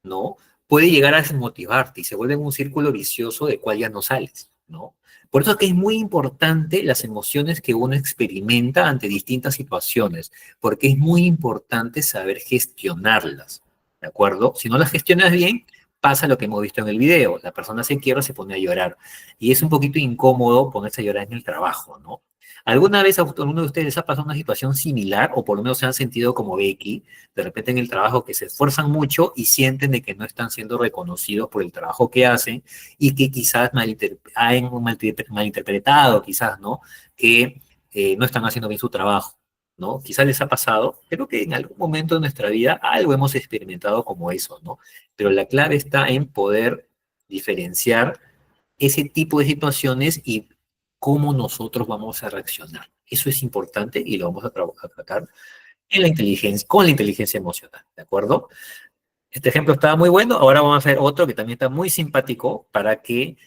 ¿no? Puede llegar a desmotivarte y se vuelve un círculo vicioso del cual ya no sales, ¿no? Por eso es que es muy importante las emociones que uno experimenta ante distintas situaciones, porque es muy importante saber gestionarlas, ¿de acuerdo? Si no las gestionas bien, pasa lo que hemos visto en el video, la persona se quiebra, se pone a llorar, y es un poquito incómodo ponerse a llorar en el trabajo, ¿no? ¿Alguna vez a alguno de ustedes les ha pasado una situación similar, o por lo menos se han sentido como Becky, de repente en el trabajo, que se esfuerzan mucho y sienten de que no están siendo reconocidos por el trabajo que hacen y que quizás han malinterpretado, quizás, ¿no? Que no están haciendo bien su trabajo, ¿no? Quizás les ha pasado, creo que en algún momento de nuestra vida algo hemos experimentado como eso, ¿no? Pero la clave está en poder diferenciar ese tipo de situaciones y cómo nosotros vamos a reaccionar. Eso es importante y lo vamos a tratar en la inteligencia, con la inteligencia emocional, ¿de acuerdo? Este ejemplo estaba muy bueno, ahora vamos a hacer otro que también está muy simpático para que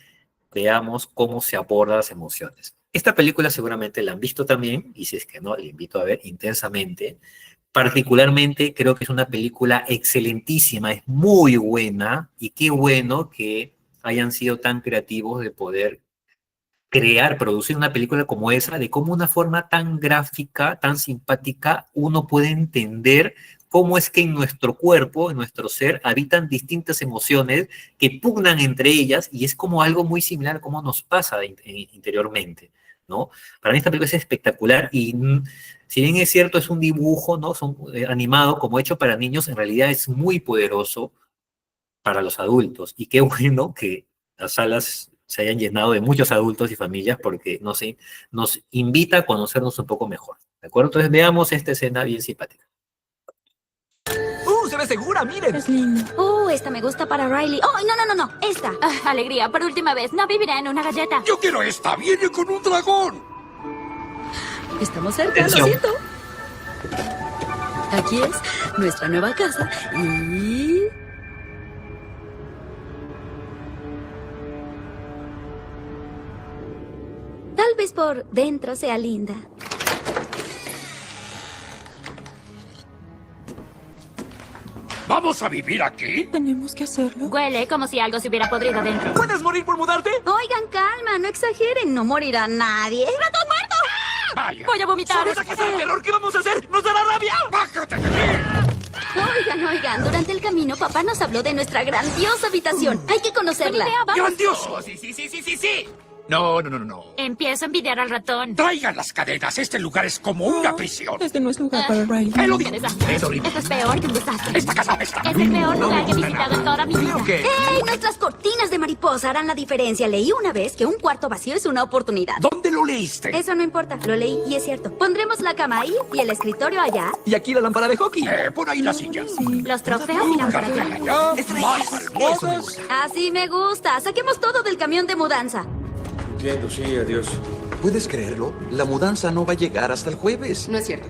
veamos cómo se abordan las emociones. Esta película seguramente la han visto también, y si es que no, le invito a ver intensamente. Particularmente creo que es una película excelentísima, es muy buena, y qué bueno que hayan sido tan creativos de poder producir una película como esa, de cómo una forma tan gráfica, tan simpática, uno puede entender cómo es que en nuestro cuerpo, en nuestro ser, habitan distintas emociones que pugnan entre ellas y es como algo muy similar a cómo nos pasa interiormente, ¿no? Para mí esta película es espectacular y si bien es cierto, es un dibujo, ¿no? Animado, como hecho para niños, en realidad es muy poderoso para los adultos. Y qué bueno que las salas se hayan llenado de muchos adultos y familias porque nos invita a conocernos un poco mejor. ¿De acuerdo? Entonces veamos esta escena bien simpática. Se ve segura, miren. Es lindo. Esta me gusta para Riley. ¡Oh, no! Esta. Alegría, por última vez, no vivirá en una galleta. Yo quiero esta, viene con un dragón. Estamos cerca, Atención. lo siento. Aquí es nuestra nueva casa y... tal vez por dentro sea linda. ¿Vamos a vivir aquí? Tenemos que hacerlo. Huele como si algo se hubiera podrido dentro. ¿Puedes morir por mudarte? Oigan, calma, no exageren, no morirá nadie. ¡Ratón muerto! Vaya. Voy a vomitar. ¿Sabes a qué es el terror? ¿Qué vamos a hacer? ¡Nos dará rabia! ¡Bájate de mí! Oigan, durante el camino papá nos habló de nuestra grandiosa habitación. Hay que conocerla. ¡Grandioso! Sí. No. Empiezo a envidiar al ratón. Traigan las cadenas. Este lugar es como una prisión. Este no es lugar para Riley. ¡Me lo digo! Interesante. Es horrible. Esto es peor que un desastre. Esta casa está. Es el peor lugar que he visitado en toda mi vida. Creo que... ¡Ey! Nuestras cortinas de mariposa harán la diferencia. Leí una vez que un cuarto vacío es una oportunidad. ¿Dónde lo leíste? Eso no importa, lo leí y es cierto. Pondremos la cama ahí y el escritorio allá. Y aquí la lámpara de hockey. Pon ahí las sillas. Los trofeos irán para allá. Allá. Más hermoso me gusta. Así me gusta. Saquemos todo del camión de mudanza. Entiendo, sí, adiós. ¿Puedes creerlo? La mudanza no va a llegar hasta el jueves. No es cierto.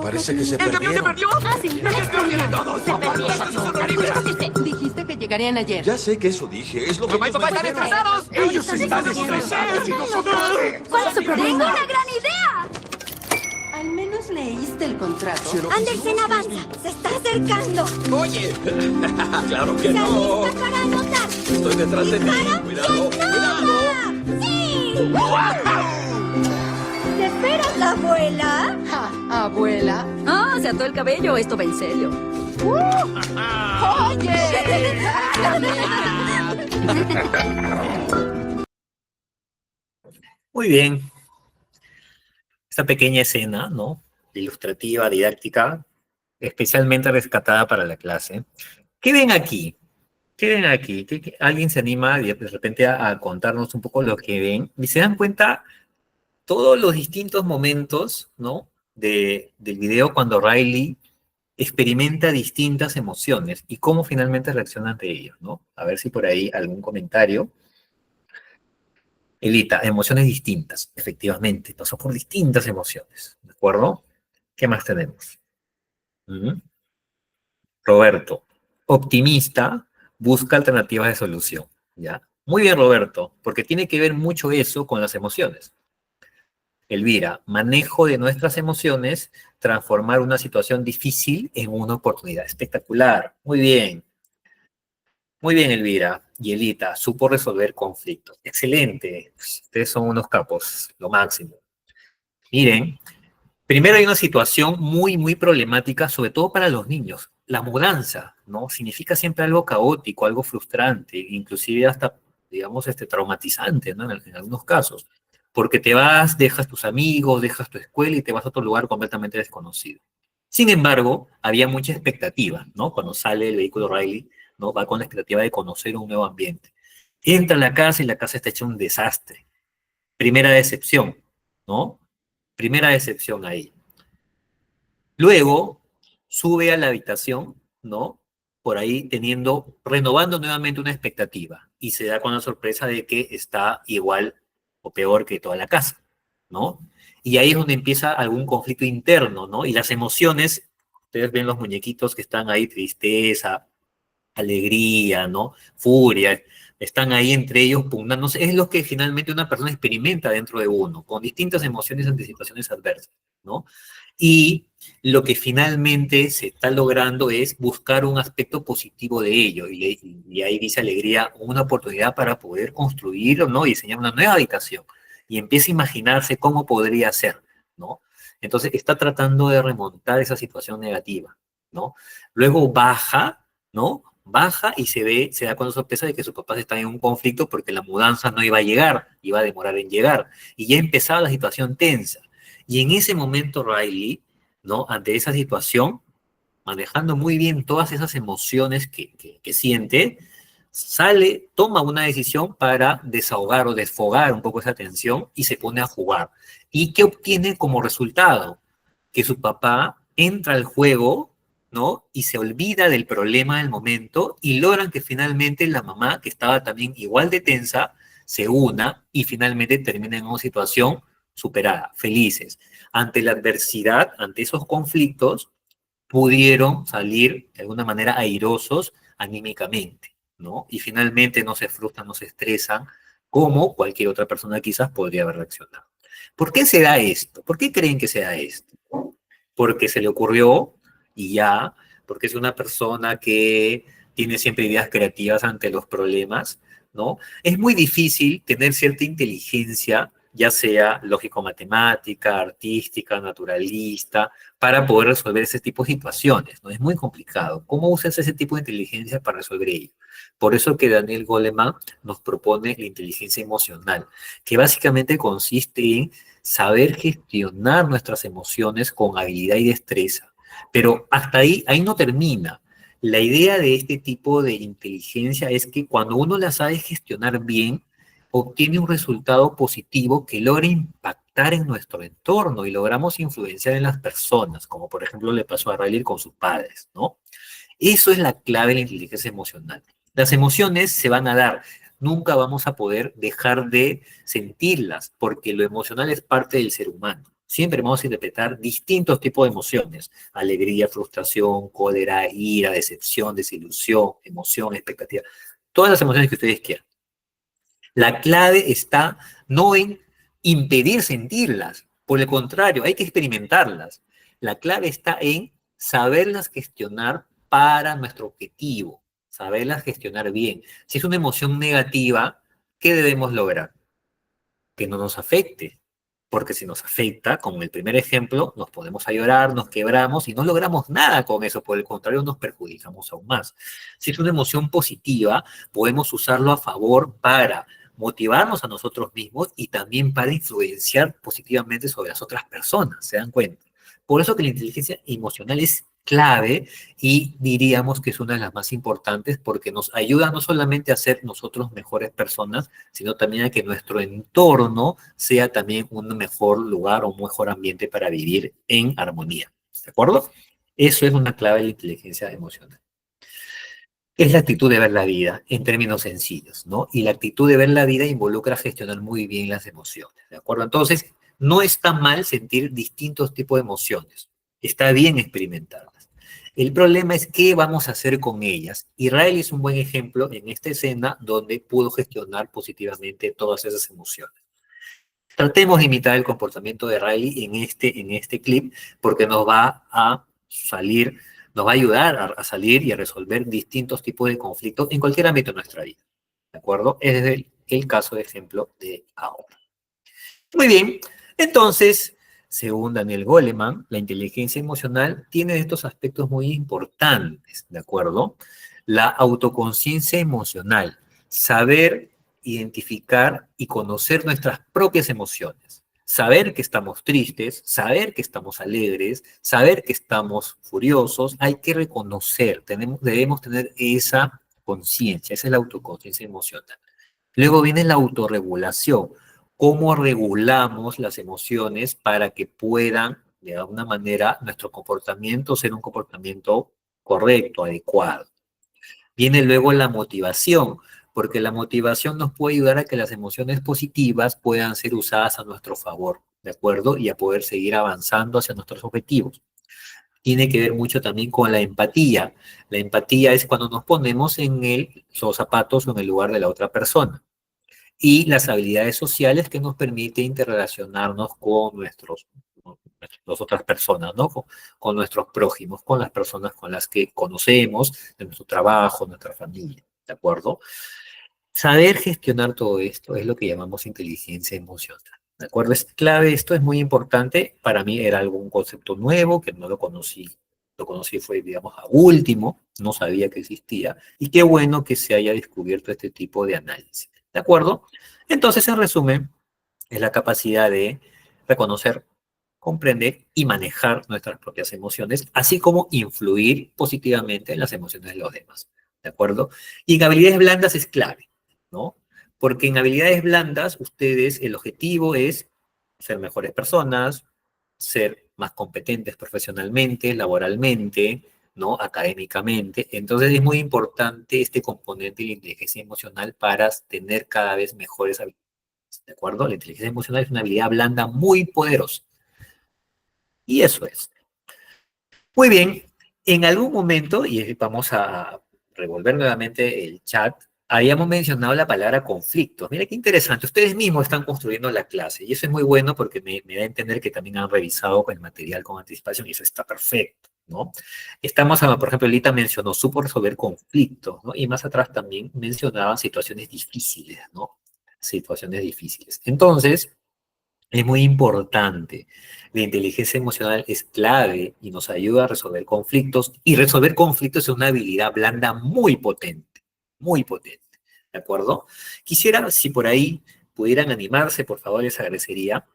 Parece que se ¿El camión se perdieron. perdió? Ah, sí. Se perdieron. Dijiste que llegarían ayer. Ya sé que eso dije. Es lo que Mamá y ellos papá me están dijeron. estresados. Ellos están estresados y nosotros qué. ¿Cuál es su problema? ¡Tengo una gran idea! Al menos leíste el contrato. Andersen avanza. Se está acercando. Oye. Claro que ¿Está no. lista para anotar? Estoy detrás de ti. ¡Dispara! Cuidado, ¡Y cuidado. anota! ¡Sí! ¿Te esperas la abuela? Abuela. Ah, se ató el cabello. Esto va en serio. Muy bien. Esta pequeña escena, ¿no? Ilustrativa, didáctica, especialmente rescatada para la clase. ¿Qué ven aquí? ¿Qué ven aquí? ¿Alguien se anima de repente a contarnos un poco lo que ven? Y se dan cuenta todos los distintos momentos, ¿no? Del video cuando Riley experimenta distintas emociones y cómo finalmente reacciona ante ellos, ¿no? A ver si por ahí algún comentario. Elita, emociones distintas, efectivamente, pasó por distintas emociones, ¿de acuerdo? ¿Qué más tenemos? Roberto, optimista, busca alternativas de solución, ¿ya? Muy bien, Roberto, porque tiene que ver mucho eso con las emociones. Elvira, manejo de nuestras emociones, transformar una situación difícil en una oportunidad. Espectacular, muy bien. Muy bien, Elvira. Y Elita, supo resolver conflictos. Excelente. Ustedes son unos capos, lo máximo. Miren, primero hay una situación muy problemática, sobre todo para los niños. La mudanza, ¿no? Significa siempre algo caótico, algo frustrante, inclusive hasta, digamos, traumatizante, ¿no? En algunos casos. Porque te vas, dejas tus amigos, dejas tu escuela y te vas a otro lugar completamente desconocido. Sin embargo, había mucha expectativa, ¿no? Cuando sale el vehículo Riley, ¿no? Va con la expectativa de conocer un nuevo ambiente. Entra a la casa y la casa está hecha un desastre. Primera decepción, ¿no? Primera decepción ahí. Luego, sube a la habitación, ¿no? Por ahí renovando nuevamente una expectativa. Y se da con la sorpresa de que está igual o peor que toda la casa, ¿no? Y ahí es donde empieza algún conflicto interno, ¿no? Y las emociones, ustedes ven los muñequitos que están ahí, tristeza, alegría, ¿no? Furia, están ahí entre ellos pugnándose. Es lo que finalmente una persona experimenta dentro de uno, con distintas emociones ante situaciones adversas, ¿no? Y lo que finalmente se está logrando es buscar un aspecto positivo de ello. Y ahí dice Alegría, una oportunidad para poder construir, ¿no? Y diseñar una nueva habitación. Y empieza a imaginarse cómo podría ser, ¿no? Entonces está tratando de remontar esa situación negativa, ¿no? Luego baja, ¿no? Baja y se da con la sorpresa de que sus papás están en un conflicto porque la mudanza no iba a llegar, iba a demorar en llegar. Y ya empezaba la situación tensa. Y en ese momento Riley, ¿no? Ante esa situación, manejando muy bien todas esas emociones que siente, sale, toma una decisión para desahogar o desfogar un poco esa tensión y se pone a jugar. ¿Y qué obtiene como resultado? Que su papá entra al juego, ¿no? Y se olvida del problema del momento y logran que finalmente la mamá, que estaba también igual de tensa, se una y finalmente termina en una situación superada, felices. Ante la adversidad, ante esos conflictos, pudieron salir de alguna manera airosos anímicamente, ¿no? Y finalmente no se frustran, no se estresan, como cualquier otra persona quizás podría haber reaccionado. ¿Por qué se da esto? ¿Por qué creen que se da esto? Porque se le ocurrió y ya, porque es una persona que tiene siempre ideas creativas ante los problemas, ¿no? Es muy difícil tener cierta inteligencia, ya sea lógico-matemática, artística, naturalista, para poder resolver ese tipo de situaciones, ¿no? Es muy complicado. ¿Cómo usas ese tipo de inteligencia para resolver ello? Por eso que Daniel Goleman nos propone la inteligencia emocional, que básicamente consiste en saber gestionar nuestras emociones con habilidad y destreza. Pero hasta ahí no termina. La idea de este tipo de inteligencia es que cuando uno la sabe gestionar bien, obtiene un resultado positivo que logra impactar en nuestro entorno y logramos influenciar en las personas, como por ejemplo le pasó a Riley con sus padres, ¿no? Eso es la clave de la inteligencia emocional. Las emociones se van a dar, nunca vamos a poder dejar de sentirlas, porque lo emocional es parte del ser humano. Siempre vamos a interpretar distintos tipos de emociones: alegría, frustración, cólera, ira, decepción, desilusión, emoción, expectativa, todas las emociones que ustedes quieran. La clave está no en impedir sentirlas, por el contrario, hay que experimentarlas. La clave está en saberlas gestionar para nuestro objetivo, saberlas gestionar bien. Si es una emoción negativa, ¿qué debemos lograr? Que no nos afecte, porque si nos afecta, como el primer ejemplo, nos podemos a llorar, nos quebramos y no logramos nada con eso, por el contrario, nos perjudicamos aún más. Si es una emoción positiva, podemos usarlo a favor para motivarnos a nosotros mismos y también para influenciar positivamente sobre las otras personas, ¿se dan cuenta? Por eso que la inteligencia emocional es clave y diríamos que es una de las más importantes porque nos ayuda no solamente a ser nosotros mejores personas, sino también a que nuestro entorno sea también un mejor lugar o un mejor ambiente para vivir en armonía. ¿De acuerdo? Eso es una clave de la inteligencia emocional. Es la actitud de ver la vida en términos sencillos, ¿no? Y la actitud de ver la vida involucra gestionar muy bien las emociones, ¿de acuerdo? Entonces, no está mal sentir distintos tipos de emociones. Está bien experimentarlas. El problema es qué vamos a hacer con ellas. Y Riley es un buen ejemplo en esta escena donde pudo gestionar positivamente todas esas emociones. Tratemos de imitar el comportamiento de Riley en este clip porque nos va a ayudar a salir y a resolver distintos tipos de conflictos en cualquier ámbito de nuestra vida. ¿De acuerdo? Es el caso de ejemplo de ahora. Muy bien, entonces, según Daniel Goleman, la inteligencia emocional tiene estos aspectos muy importantes, ¿de acuerdo? La autoconciencia emocional, saber identificar y conocer nuestras propias emociones, saber que estamos tristes, saber que estamos alegres, saber que estamos furiosos, hay que reconocer, debemos tener esa conciencia, esa es la autoconciencia emocional. Luego viene la autorregulación. ¿Cómo regulamos las emociones para que puedan, de alguna manera, nuestro comportamiento ser un comportamiento correcto, adecuado? Viene luego la motivación, porque la motivación nos puede ayudar a que las emociones positivas puedan ser usadas a nuestro favor, ¿de acuerdo? Y a poder seguir avanzando hacia nuestros objetivos. Tiene que ver mucho también con la empatía. La empatía es cuando nos ponemos en los zapatos o en el lugar de la otra persona. Y las habilidades sociales que nos permiten interrelacionarnos con las otras personas, ¿no? Con nuestros prójimos, con las personas con las que conocemos, de nuestro trabajo, nuestra familia, ¿de acuerdo? Saber gestionar todo esto es lo que llamamos inteligencia emocional. ¿De acuerdo? Es clave, esto es muy importante. Para mí era un concepto nuevo que no lo conocí. Lo conocí fue, digamos, a último, no sabía que existía. Y qué bueno que se haya descubierto este tipo de análisis. ¿De acuerdo? Entonces, en resumen, es la capacidad de reconocer, comprender y manejar nuestras propias emociones, así como influir positivamente en las emociones de los demás. ¿De acuerdo? Y en habilidades blandas es clave, ¿no? Porque en habilidades blandas, ustedes, el objetivo es ser mejores personas, ser más competentes profesionalmente, laboralmente, ¿no? Académicamente. Entonces es muy importante este componente de la inteligencia emocional para tener cada vez mejores habilidades. ¿De acuerdo? La inteligencia emocional es una habilidad blanda muy poderosa. Y eso es. Muy bien, en algún momento, y vamos a revolver nuevamente el chat, habíamos mencionado la palabra conflictos. Mira qué interesante, ustedes mismos están construyendo la clase y eso es muy bueno porque me da a entender que también han revisado el material con anticipación y eso está perfecto, ¿no? Por ejemplo, Lita mencionó, supo resolver conflictos, ¿no? Y más atrás también mencionaban situaciones difíciles, ¿no? Situaciones difíciles. Entonces, es muy importante. La inteligencia emocional es clave y nos ayuda a resolver conflictos. Y resolver conflictos es una habilidad blanda muy potente, muy potente. ¿De acuerdo? Quisiera, si por ahí pudieran animarse, por favor, les agradecería.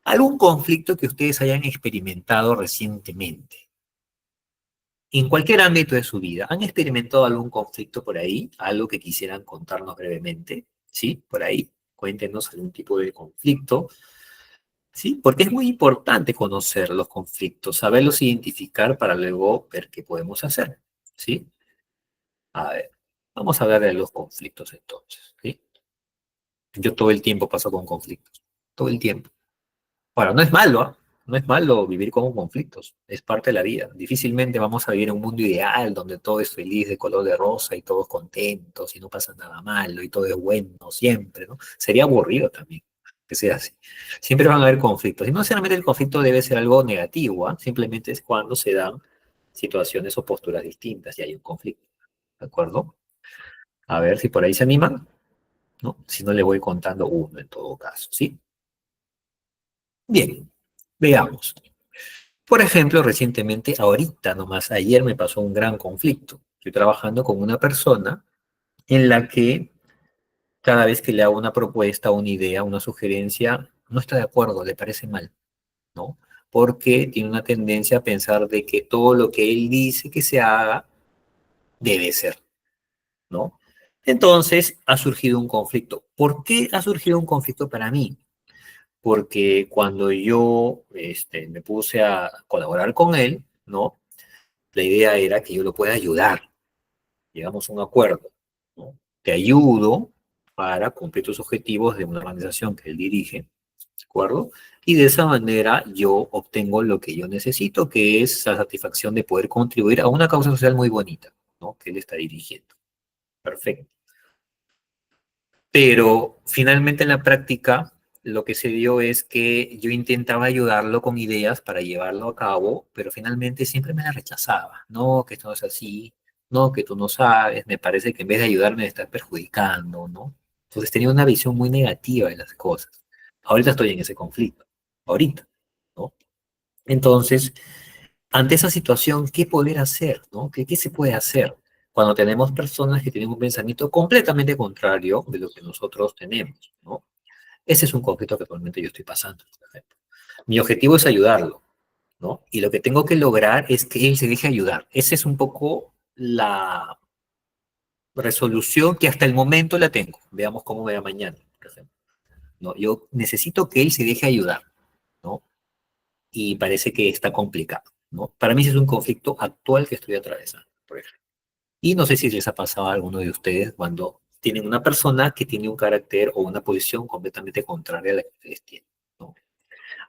¿Algún conflicto que ustedes hayan experimentado recientemente? En cualquier ámbito de su vida, ¿han experimentado algún conflicto por ahí? ¿Algo que quisieran contarnos brevemente? ¿Sí? Por ahí, cuéntenos algún tipo de conflicto. Sí, porque es muy importante conocer los conflictos, saberlos identificar para luego ver qué podemos hacer, ¿sí? A ver, vamos a hablar de los conflictos entonces, ¿sí? Yo todo el tiempo paso con conflictos, todo el tiempo. Ahora, no es malo, ¿ah? No es malo vivir con conflictos, es parte de la vida. Difícilmente vamos a vivir en un mundo ideal donde todo es feliz, de color de rosa y todos contentos y no pasa nada malo y todo es bueno siempre, ¿no? Sería aburrido también que sea así. Siempre van a haber conflictos. Y no necesariamente el conflicto debe ser algo negativo, ¿ah? Simplemente es cuando se dan situaciones o posturas distintas y hay un conflicto. ¿De acuerdo? A ver si por ahí se animan, ¿no? Si no, les voy contando uno en todo caso, ¿sí? Bien, veamos. Por ejemplo, recientemente, ahorita nomás, ayer me pasó un gran conflicto. Estoy trabajando con una persona en la que cada vez que le hago una propuesta, una idea, una sugerencia, no está de acuerdo, le parece mal, ¿no? Porque tiene una tendencia a pensar de que todo lo que él dice que se haga debe ser, ¿no? Entonces ha surgido un conflicto. ¿Por qué ha surgido un conflicto para mí? Porque cuando yo me puse a colaborar con él, ¿no? La idea era que yo lo pueda ayudar. Llegamos a un acuerdo, ¿no? Te ayudo para cumplir tus objetivos de una organización que él dirige, ¿de acuerdo? Y de esa manera yo obtengo lo que yo necesito, que es la satisfacción de poder contribuir a una causa social muy bonita, ¿no? Que él está dirigiendo. Perfecto. Pero finalmente en la práctica lo que se dio es que yo intentaba ayudarlo con ideas para llevarlo a cabo, pero finalmente siempre me la rechazaba. No, que esto no es así, no, que tú no sabes, me parece que en vez de ayudarme me estás perjudicando, ¿no? Entonces tenía una visión muy negativa de las cosas. Ahorita estoy en ese conflicto, ahorita, ¿no? Entonces, ante esa situación, ¿qué poder hacer, no? ¿Qué se puede hacer cuando tenemos personas que tienen un pensamiento completamente contrario de lo que nosotros tenemos, ¿no? Ese es un conflicto que actualmente yo estoy pasando, por ejemplo. Mi objetivo es ayudarlo, ¿no? Y lo que tengo que lograr es que él se deje ayudar. Esa es un poco la resolución que hasta el momento la tengo. Veamos cómo me va mañana, por ejemplo. ¿No? Yo necesito que él se deje ayudar, ¿no? Y parece que está complicado, ¿no? Para mí ese es un conflicto actual que estoy atravesando, por ejemplo. Y no sé si les ha pasado a alguno de ustedes cuando tienen una persona que tiene un carácter o una posición completamente contraria a la que ustedes tienen, ¿no?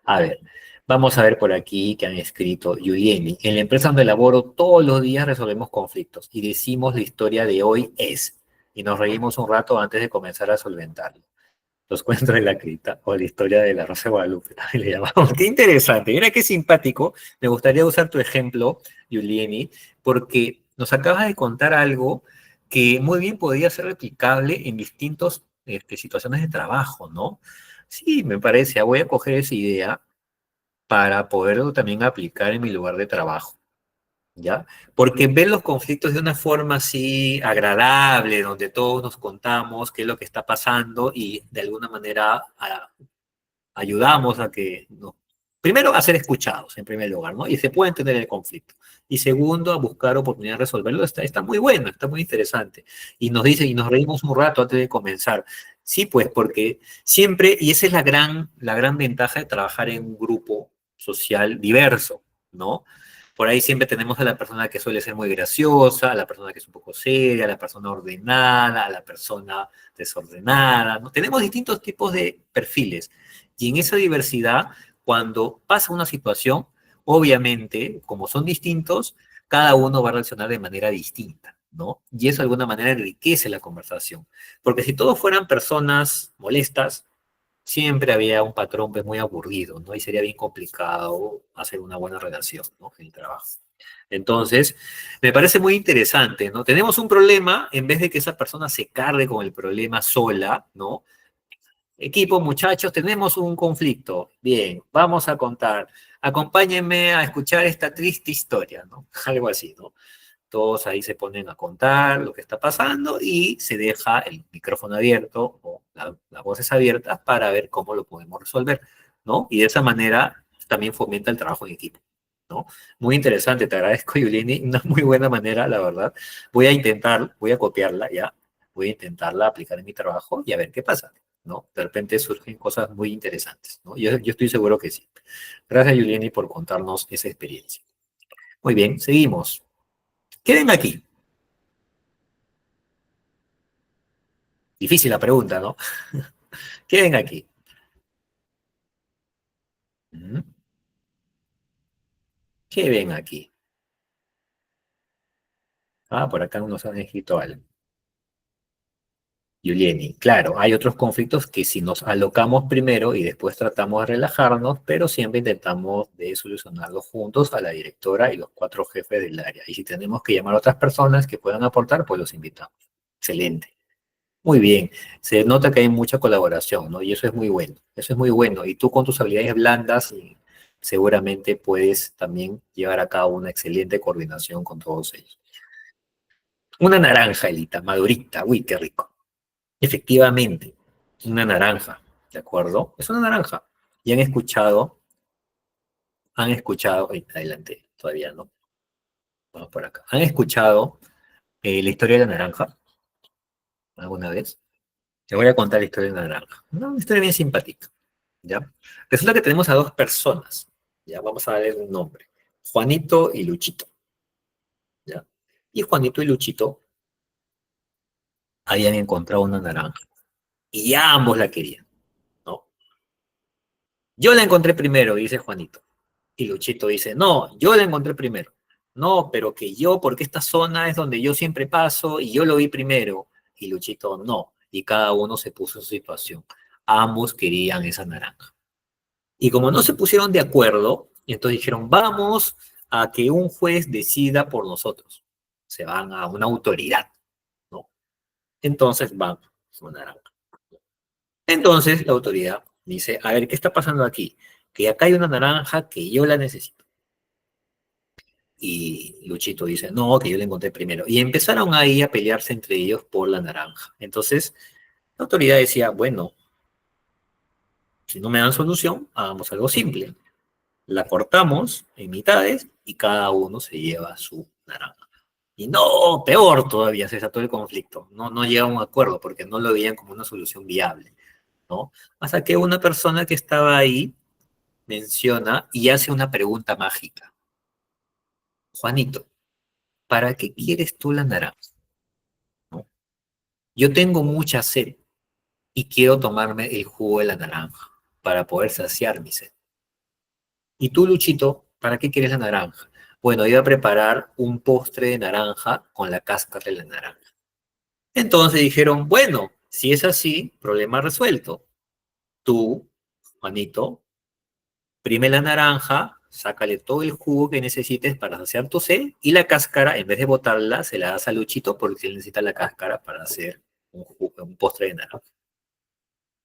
A ver, vamos a ver por aquí que han escrito Yuyeni. En la empresa donde laboro todos los días resolvemos conflictos y decimos la historia de hoy es, y nos reímos un rato antes de comenzar a solventarlo. Los cuentos de la cripta o la historia de la Rosa de Guadalupe, también le llamamos. Qué interesante, mira qué simpático. Me gustaría usar tu ejemplo, Yulieni, porque nos acabas de contar algo que muy bien podría ser replicable en distintas situaciones de trabajo, ¿no? Sí, me parece, voy a coger esa idea para poderlo también aplicar en mi lugar de trabajo. ¿Ya? Porque ver los conflictos de una forma así agradable, donde todos nos contamos qué es lo que está pasando y de alguna manera ayudamos a que, no, primero, a ser escuchados en primer lugar, ¿no? Y se puede entender el conflicto. Y segundo, a buscar oportunidad de resolverlo. Está muy bueno, está muy interesante. Y nos dice, y nos reímos un rato antes de comenzar. Sí, pues, porque siempre, y esa es la gran ventaja de trabajar en un grupo social diverso, ¿no? Por ahí siempre tenemos a la persona que suele ser muy graciosa, a la persona que es un poco seria, a la persona ordenada, a la persona desordenada, ¿no? Tenemos distintos tipos de perfiles. Y en esa diversidad, cuando pasa una situación, obviamente, como son distintos, cada uno va a reaccionar de manera distinta, ¿no? Y eso de alguna manera enriquece la conversación. Porque si todos fueran personas molestas, siempre había un patrón pues, muy aburrido, ¿no? Y sería bien complicado hacer una buena relación, ¿no? En el trabajo. Entonces, me parece muy interesante, ¿no? Tenemos un problema, en vez de que esa persona se cargue con el problema sola, ¿no? Equipo, muchachos, tenemos un conflicto. Bien, vamos a contar. Acompáñenme a escuchar esta triste historia, ¿no? Algo así, ¿no? Todos ahí se ponen a contar lo que está pasando y se deja el micrófono abierto o las voces abiertas para ver cómo lo podemos resolver, ¿no? Y de esa manera también fomenta el trabajo en equipo, ¿no? Muy interesante, te agradezco, Yulini, una muy buena manera, la verdad. Voy a copiarla ya, voy a intentarla aplicar en mi trabajo y a ver qué pasa, ¿no? De repente surgen cosas muy interesantes, ¿no? Yo estoy seguro que sí. Gracias, Yulini, por contarnos esa experiencia. Muy bien, seguimos. Queden aquí. Difícil la pregunta, ¿no? Queden aquí. ¿Qué ven aquí? Ah, por acá nos han escrito algo. Yulieni, claro, hay otros conflictos que si nos alocamos primero y después tratamos de relajarnos, pero siempre intentamos de solucionarlos juntos a la directora y los 4 jefes del área. Y si tenemos que llamar a otras personas que puedan aportar, pues los invitamos. Excelente. Muy bien. Se nota que hay mucha colaboración, ¿no? Y eso es muy bueno. Eso es muy bueno. Y tú con tus habilidades blandas seguramente puedes también llevar a cabo una excelente coordinación con todos ellos. Una naranja, Elita, madurita. Uy, qué rico. Efectivamente, una naranja, ¿de acuerdo? Es una naranja. Y adelante, todavía no. Vamos por acá. ¿Han escuchado la historia de la naranja alguna vez? Te voy a contar la historia de la naranja. Una historia bien simpática, ¿ya? Resulta que tenemos a 2 personas, ¿ya? Vamos a darle un nombre. Juanito y Luchito, ¿ya? Y Juanito y Luchito habían encontrado una naranja. Y ambos la querían, ¿no? Yo la encontré primero, dice Juanito. Y Luchito dice, no, yo la encontré primero. No, pero que yo, porque esta zona es donde yo siempre paso y yo lo vi primero. Y Luchito, no. Y cada uno se puso en su situación. Ambos querían esa naranja. Y como no se pusieron de acuerdo, entonces dijeron, vamos a que un juez decida por nosotros. Se van a una autoridad, ¿no? Entonces van a una naranja. Entonces la autoridad dice, a ver, ¿qué está pasando aquí? Que acá hay una naranja que yo la necesito. Y Luchito dice, no, que yo la encontré primero. Y empezaron ahí a pelearse entre ellos por la naranja. Entonces, la autoridad decía, bueno, si no me dan solución, hagamos algo simple. La cortamos en mitades y cada uno se lleva su naranja. Y no, peor todavía, se desató el conflicto. No llega a un acuerdo porque no lo veían como una solución viable, ¿no? Hasta que una persona que estaba ahí menciona y hace una pregunta mágica. Juanito, ¿para qué quieres tú la naranja? ¿No? Yo tengo mucha sed y quiero tomarme el jugo de la naranja para poder saciar mi sed. Y tú, Luchito, ¿para qué quieres la naranja? Bueno, iba a preparar un postre de naranja con la cáscara de la naranja. Entonces dijeron, bueno, si es así, problema resuelto. Tú, Juanito, prime la naranja, sácale todo el jugo que necesites para saciar tu sed y la cáscara, en vez de botarla, se la das a Luchito porque él necesita la cáscara para hacer un postre de naranja.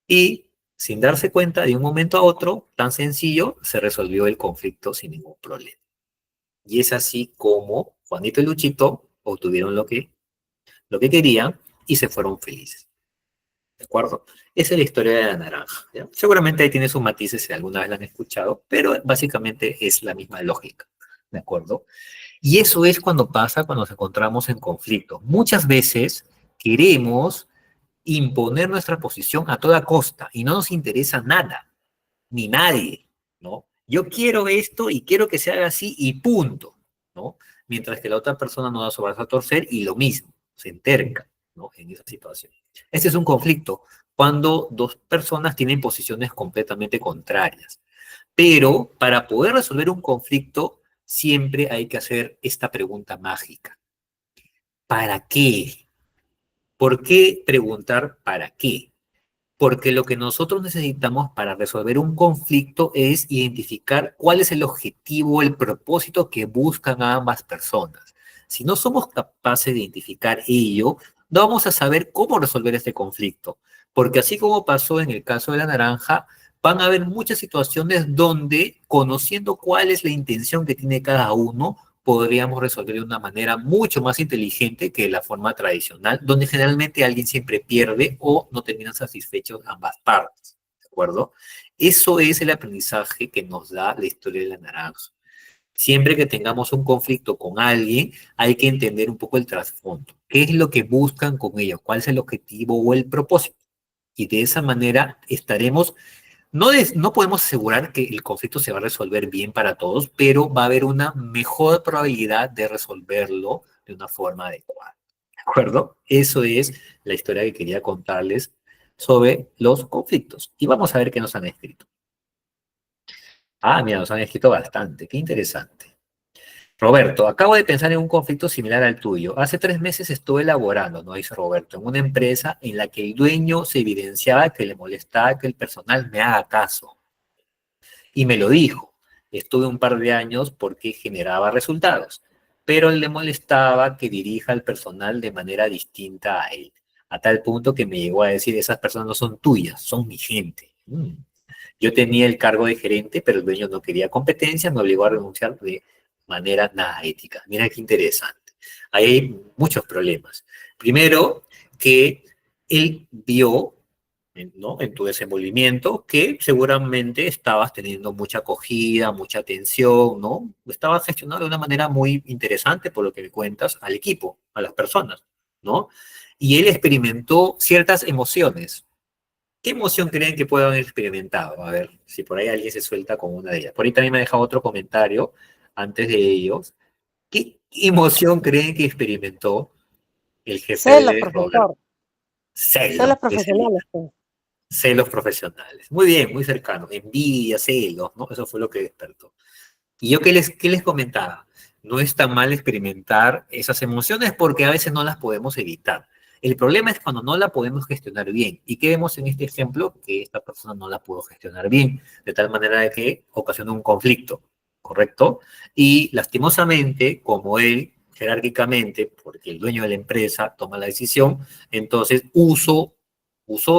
Y sin darse cuenta, de un momento a otro, tan sencillo, se resolvió el conflicto sin ningún problema. Y es así como Juanito y Luchito obtuvieron lo que querían y se fueron felices. ¿De acuerdo? Esa es la historia de la naranja, ¿ya? Seguramente ahí tiene sus matices si alguna vez la han escuchado, pero básicamente es la misma lógica. ¿De acuerdo? Y eso es cuando pasa cuando nos encontramos en conflicto. Muchas veces queremos imponer nuestra posición a toda costa y no nos interesa nada, ni nadie, ¿no? Yo quiero esto y quiero que se haga así y punto, ¿no? Mientras que la otra persona no da su brazo a torcer y lo mismo, se enterca, ¿no? En esa situación. Este es un conflicto cuando dos personas tienen posiciones completamente contrarias. Pero para poder resolver un conflicto, siempre hay que hacer esta pregunta mágica. ¿Para qué? ¿Por qué preguntar para qué? Porque lo que nosotros necesitamos para resolver un conflicto es identificar cuál es el objetivo, el propósito que buscan ambas personas. Si no somos capaces de identificar ello, no vamos a saber cómo resolver este conflicto. Porque así como pasó en el caso de la naranja, van a haber muchas situaciones donde, conociendo cuál es la intención que tiene cada uno, podríamos resolver de una manera mucho más inteligente que la forma tradicional, donde generalmente alguien siempre pierde o no terminan satisfechos ambas partes, ¿de acuerdo? Eso es el aprendizaje que nos da la historia de la naranja. Siempre que tengamos un conflicto con alguien, hay que entender un poco el trasfondo. ¿Qué es lo que buscan con ello? ¿Cuál es el objetivo o el propósito? Y de esa manera estaremos... No podemos asegurar que el conflicto se va a resolver bien para todos, pero va a haber una mejor probabilidad de resolverlo de una forma adecuada. ¿De acuerdo? Eso es la historia que quería contarles sobre los conflictos. Y vamos a ver qué nos han escrito. Ah, mira, nos han escrito bastante. Qué interesante. Roberto, acabo de pensar en un conflicto similar al tuyo. Hace 3 meses estuve elaborando, ¿no? Dice Roberto, en una empresa en la que el dueño se evidenciaba que le molestaba que el personal me haga caso. Y me lo dijo. Estuve un par de años porque generaba resultados, pero le molestaba que dirija al personal de manera distinta a él, a tal punto que me llegó a decir, esas personas no son tuyas, son mi gente. Yo tenía el cargo de gerente, pero el dueño no quería competencia, me obligó a renunciar de manera nada ética. Mira qué interesante. Ahí hay muchos problemas. Primero, que él vio, ¿no?, en tu desenvolvimiento que seguramente estabas teniendo mucha acogida, mucha atención, ¿no? Estabas gestionando de una manera muy interesante, por lo que me cuentas, al equipo, a las personas, ¿no? Y él experimentó ciertas emociones. ¿Qué emoción creen que puedan haber experimentado? A ver, si por ahí alguien se suelta con una de ellas. Por ahí también me ha dejado otro comentario antes de ellos. ¿Qué emoción creen que experimentó el jefe de Robert? Celos profesionales. Celos profesionales. Muy bien, muy cercano. Envidia, celos, ¿no? Eso fue lo que despertó. Y yo, qué les comentaba? No es tan mal experimentar esas emociones porque a veces no las podemos evitar. El problema es cuando no la podemos gestionar bien. ¿Y qué vemos en este ejemplo? Que esta persona no la pudo gestionar bien, de tal manera de que ocasionó un conflicto, ¿correcto? Y lastimosamente, como él, jerárquicamente, porque el dueño de la empresa toma la decisión, entonces usó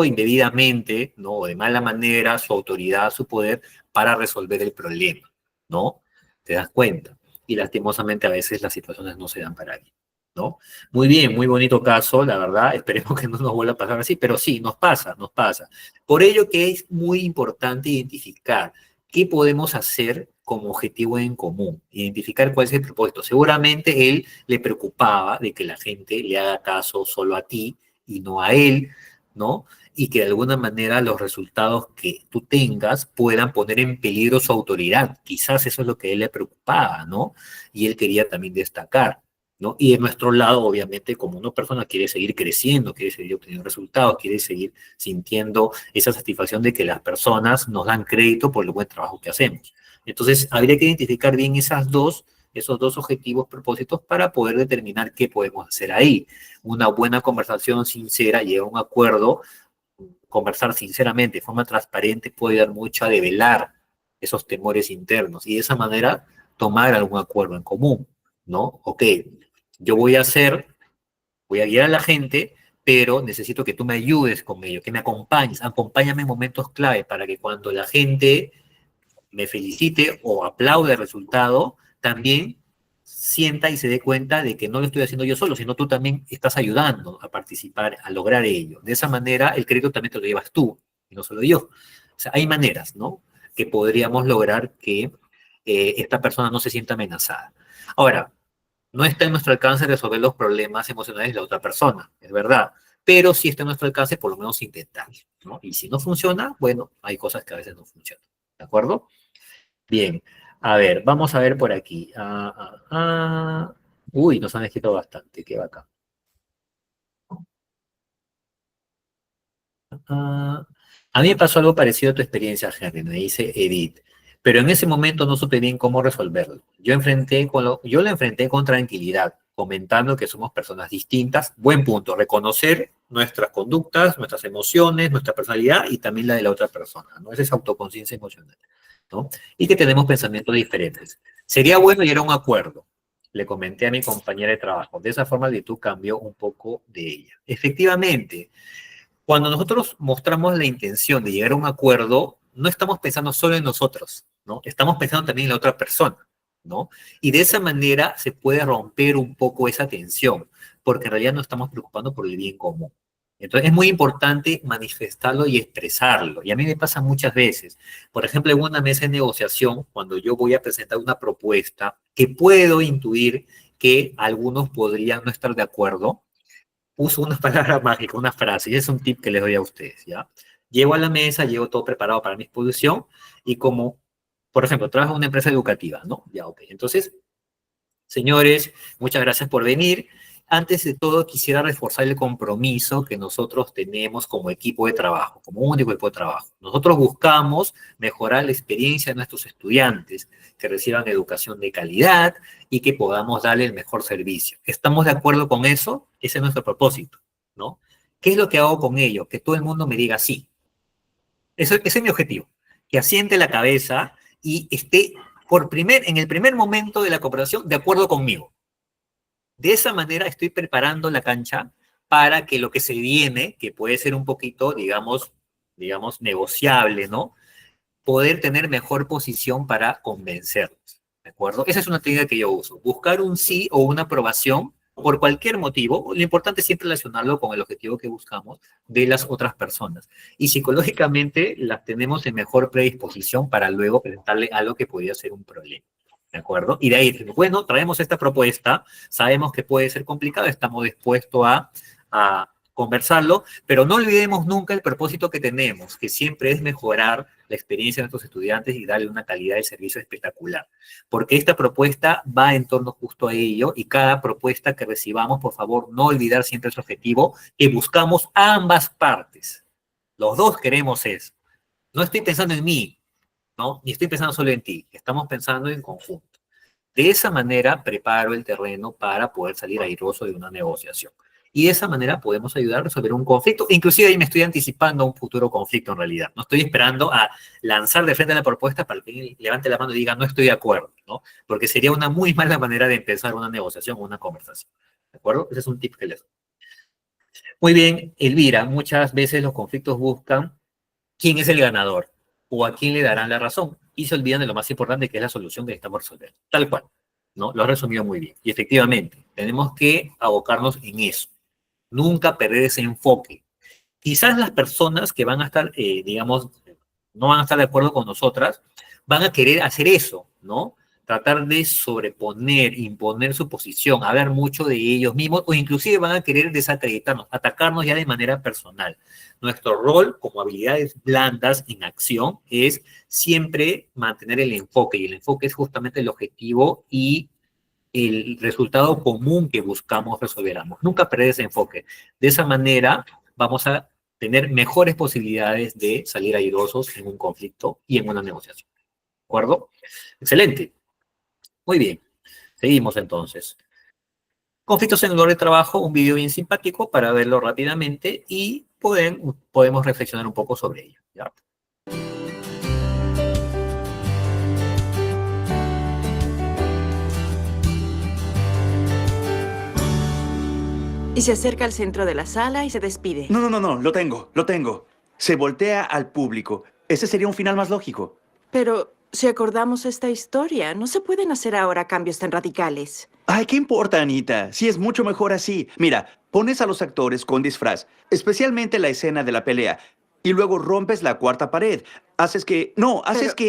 indebidamente, ¿no?, o de mala manera, su autoridad, su poder, para resolver el problema, ¿no? ¿Te das cuenta? Y lastimosamente a veces las situaciones no se dan para bien, ¿no? Muy bien, muy bonito caso, la verdad, esperemos que no nos vuelva a pasar así, pero sí, nos pasa, nos pasa. Por ello que es muy importante identificar qué podemos hacer como objetivo en común, identificar cuál es el propósito. Seguramente él le preocupaba de que la gente le haga caso solo a ti y no a él, ¿no? Y que de alguna manera los resultados que tú tengas puedan poner en peligro su autoridad. Quizás eso es lo que a él le preocupaba, ¿no? Y él quería también destacar, ¿no? Y de nuestro lado, obviamente, como una persona quiere seguir creciendo, quiere seguir obteniendo resultados, quiere seguir sintiendo esa satisfacción de que las personas nos dan crédito por el buen trabajo que hacemos. Entonces, habría que identificar bien esos dos objetivos, propósitos, para poder determinar qué podemos hacer ahí. Una buena conversación sincera, llegar a un acuerdo conversar sinceramente, de forma transparente, puede ayudar mucho a develar esos temores internos y de esa manera tomar algún acuerdo en común, ¿no? Ok, yo voy a guiar a la gente, pero necesito que tú me ayudes con ello, que me acompañes, acompáñame en momentos clave para que cuando la gente me felicite o aplaude el resultado, también sienta y se dé cuenta de que no lo estoy haciendo yo solo, sino tú también estás ayudando a participar, a lograr ello. De esa manera, el crédito también te lo llevas tú, y no solo yo. O sea, hay maneras, ¿no? Que podríamos lograr que esta persona no se sienta amenazada. Ahora, no está en nuestro alcance resolver los problemas emocionales de la otra persona, es verdad, pero sí está en nuestro alcance por lo menos intentar, ¿no? Y si no funciona, bueno, hay cosas que a veces no funcionan, ¿de acuerdo? Bien, a ver, vamos a ver por aquí. Uy, nos han escrito bastante, qué bacán. A mí me pasó algo parecido a tu experiencia, Henry, me dice Edith, pero en ese momento no supe bien cómo resolverlo. Yo lo enfrenté con tranquilidad, comentando que somos personas distintas. Buen punto, reconocer nuestras conductas, nuestras emociones, nuestra personalidad y también la de la otra persona, ¿no? Esa es autoconciencia emocional, ¿no? Y que tenemos pensamientos diferentes. Sería bueno llegar a un acuerdo, le comenté a mi compañera de trabajo. De esa forma, la actitud cambió un poco de ella. Efectivamente, cuando nosotros mostramos la intención de llegar a un acuerdo, no estamos pensando solo en nosotros, ¿no? Estamos pensando también en la otra persona, ¿no? Y de esa manera se puede romper un poco esa tensión, porque en realidad nos estamos preocupando por el bien común. Entonces es muy importante manifestarlo y expresarlo. Y a mí me pasa muchas veces. Por ejemplo, en una mesa de negociación, cuando yo voy a presentar una propuesta que puedo intuir que algunos podrían no estar de acuerdo, uso una palabra mágica, una frase, y es un tip que les doy a ustedes, ¿ya? Llego a la mesa, llevo todo preparado para mi exposición, y como, por ejemplo, trabajo en una empresa educativa, ¿no? Ya, ok. Entonces, señores, muchas gracias por venir. Antes de todo, quisiera reforzar el compromiso que nosotros tenemos como equipo de trabajo, como único equipo de trabajo. Nosotros buscamos mejorar la experiencia de nuestros estudiantes, que reciban educación de calidad y que podamos darle el mejor servicio. ¿Estamos de acuerdo con eso? Ese es nuestro propósito, ¿no? ¿Qué es lo que hago con ello? Que todo el mundo me diga sí. Ese es mi objetivo. Que asiente la cabeza y esté en el primer momento de la cooperación de acuerdo conmigo. De esa manera estoy preparando la cancha para que lo que se viene, que puede ser un poquito, digamos, negociable, ¿no? Poder tener mejor posición para convencerlos, ¿de acuerdo? Esa es una técnica que yo uso. Buscar un sí o una aprobación por cualquier motivo. Lo importante es siempre relacionarlo con el objetivo que buscamos de las otras personas. Y psicológicamente las tenemos en mejor predisposición para luego presentarle algo que podría ser un problema. ¿De acuerdo? Y de ahí, bueno, traemos esta propuesta, sabemos que puede ser complicado, estamos dispuestos a conversarlo, pero no olvidemos nunca el propósito que tenemos, que siempre es mejorar la experiencia de nuestros estudiantes y darle una calidad de servicio espectacular. Porque esta propuesta va en torno justo a ello y cada propuesta que recibamos, por favor, no olvidar siempre ese objetivo, que buscamos ambas partes. Los dos queremos eso. No estoy pensando en mí, ¿no? Ni estoy pensando solo en ti, estamos pensando en conjunto. De esa manera preparo el terreno para poder salir airoso de una negociación. Y de esa manera podemos ayudar a resolver un conflicto. Inclusive ahí me estoy anticipando a un futuro conflicto en realidad. No estoy esperando a lanzar de frente a la propuesta para que alguien levante la mano y diga no estoy de acuerdo, ¿no? Porque sería una muy mala manera de empezar una negociación o una conversación. ¿De acuerdo? Ese es un tip que les doy. Muy bien, Elvira, muchas veces los conflictos buscan quién es el ganador o a quién le darán la razón y se olvidan de lo más importante que es la solución que estamos resolviendo. Tal cual, ¿no? Lo has resumido muy bien. Y efectivamente, tenemos que abocarnos en eso. Nunca perder ese enfoque. Quizás las personas que van a estar, digamos, no van a estar de acuerdo con nosotras, van a querer hacer eso, ¿no? Tratar de sobreponer, imponer su posición, hablar mucho de ellos mismos, o inclusive van a querer desacreditarnos, atacarnos ya de manera personal. Nuestro rol como habilidades blandas en acción es siempre mantener el enfoque, y el enfoque es justamente el objetivo y el resultado común que buscamos resolveramos. Nunca perder ese enfoque. De esa manera vamos a tener mejores posibilidades de salir airosos en un conflicto y en una negociación. ¿De acuerdo? Excelente. Muy bien. Seguimos entonces. Conflictos en el lugar de trabajo, un video bien simpático para verlo rápidamente y podemos reflexionar un poco sobre ello, ¿ya? Y se acerca al centro de la sala y se despide. No, lo tengo. Se voltea al público. Ese sería un final más lógico. Pero si acordamos esta historia, no se pueden hacer ahora cambios tan radicales. Ay, ¿qué importa, Anita? Si es mucho mejor así. Mira, pones a los actores con disfraz, especialmente la escena de la pelea, y luego rompes la cuarta pared. Haces que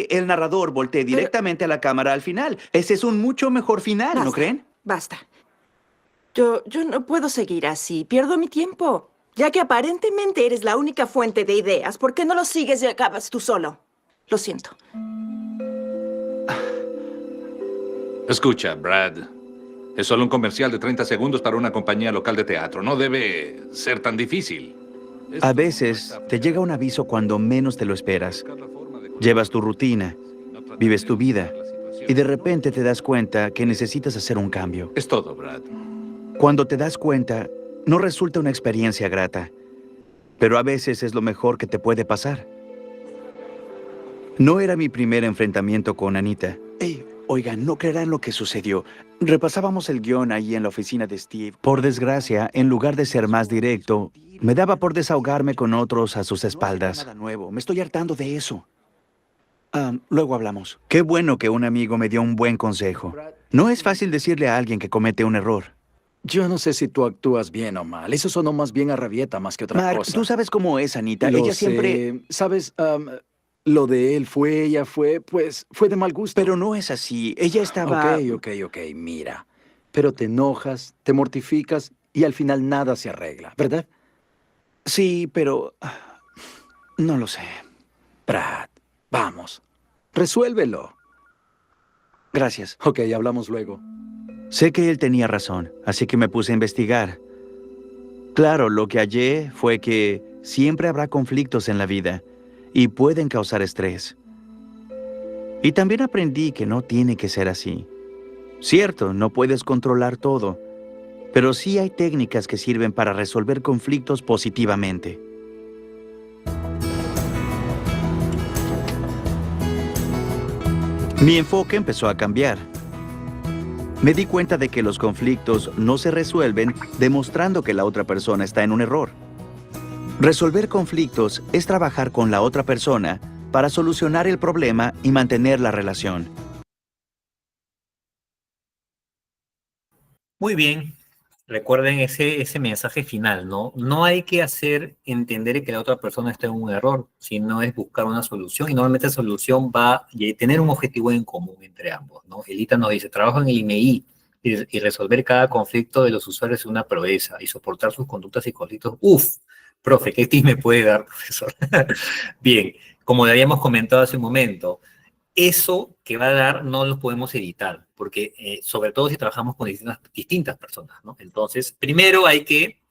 el narrador voltee directamente a la cámara al final. Ese es un mucho mejor final, ¿no creen? Basta. Yo no puedo seguir así. Pierdo mi tiempo. Ya que aparentemente eres la única fuente de ideas, ¿por qué no lo sigues y acabas tú solo? Lo siento. Escucha, Brad. Es solo un comercial de 30 segundos para una compañía local de teatro. No debe ser tan difícil. A veces te llega un aviso cuando menos te lo esperas. Llevas tu rutina, vives tu vida, y de repente te das cuenta que necesitas hacer un cambio. Es todo, Brad. Cuando te das cuenta, no resulta una experiencia grata, pero a veces es lo mejor que te puede pasar. No era mi primer enfrentamiento con Anita. Oigan, no creerán lo que sucedió. Repasábamos el guión ahí en la oficina de Steve. Por desgracia, en lugar de ser más directo, me daba por desahogarme con otros a sus espaldas. Nada nuevo, me estoy hartando de eso. Luego hablamos. Qué bueno que un amigo me dio un buen consejo. No es fácil decirle a alguien que comete un error. Yo no sé si tú actúas bien o mal. Eso sonó más bien a rabieta más que otra Mark, cosa. tú sabes cómo es, Anita. Lo Ella sé. siempre... ¿Sabes? Lo de él fue, ella fue, pues, fue de mal gusto. Pero no es así. Ella estaba... Ok, mira. Pero te enojas, te mortificas y al final nada se arregla, ¿verdad? Sí, pero... no lo sé. Brad, vamos. Resuélvelo. Gracias. Ok, hablamos luego. Sé que él tenía razón, así que me puse a investigar. Claro, lo que hallé fue que siempre habrá conflictos en la vida y pueden causar estrés. Y también aprendí que no tiene que ser así. Cierto, no puedes controlar todo, pero sí hay técnicas que sirven para resolver conflictos positivamente. Mi enfoque empezó a cambiar. Me di cuenta de que los conflictos no se resuelven demostrando que la otra persona está en un error. Resolver conflictos es trabajar con la otra persona para solucionar el problema y mantener la relación. Muy bien. Recuerden ese mensaje final, ¿no? No hay que hacer entender que la otra persona está en un error, sino es buscar una solución, y normalmente la solución va a tener un objetivo en común entre ambos, ¿no? Elita nos dice, trabajo en el IMEI y resolver cada conflicto de los usuarios es una proeza, y soportar sus conductas y conflictos. ¡Uf! Profe, ¿qué tips me puede dar, profesor? Bien, como le habíamos comentado hace un momento, eso que va a dar no lo podemos editar, porque sobre todo si trabajamos con distintas personas, ¿no? Entonces, primero hay que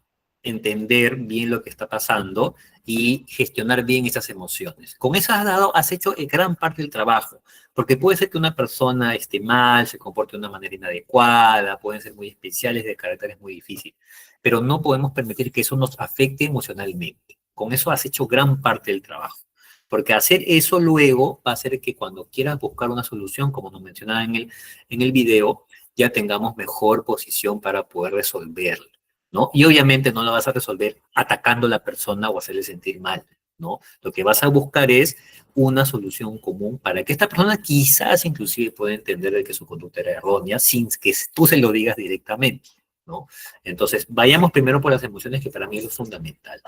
entender bien lo que está pasando y gestionar bien esas emociones. Con eso has hecho gran parte del trabajo, porque puede ser que una persona esté mal, se comporte de una manera inadecuada, pueden ser muy especiales, de caracteres muy difíciles, pero no podemos permitir que eso nos afecte emocionalmente. Con eso has hecho gran parte del trabajo. Porque hacer eso luego va a hacer que cuando quieras buscar una solución, como nos mencionaba en el video, ya tengamos mejor posición para poder resolverlo, ¿no? Y obviamente no lo vas a resolver atacando a la persona o hacerle sentir mal, ¿no? Lo que vas a buscar es una solución común para que esta persona quizás inclusive pueda entender de que su conducta era errónea sin que tú se lo digas directamente, ¿no? Entonces, vayamos primero por las emociones, que para mí eso es fundamental.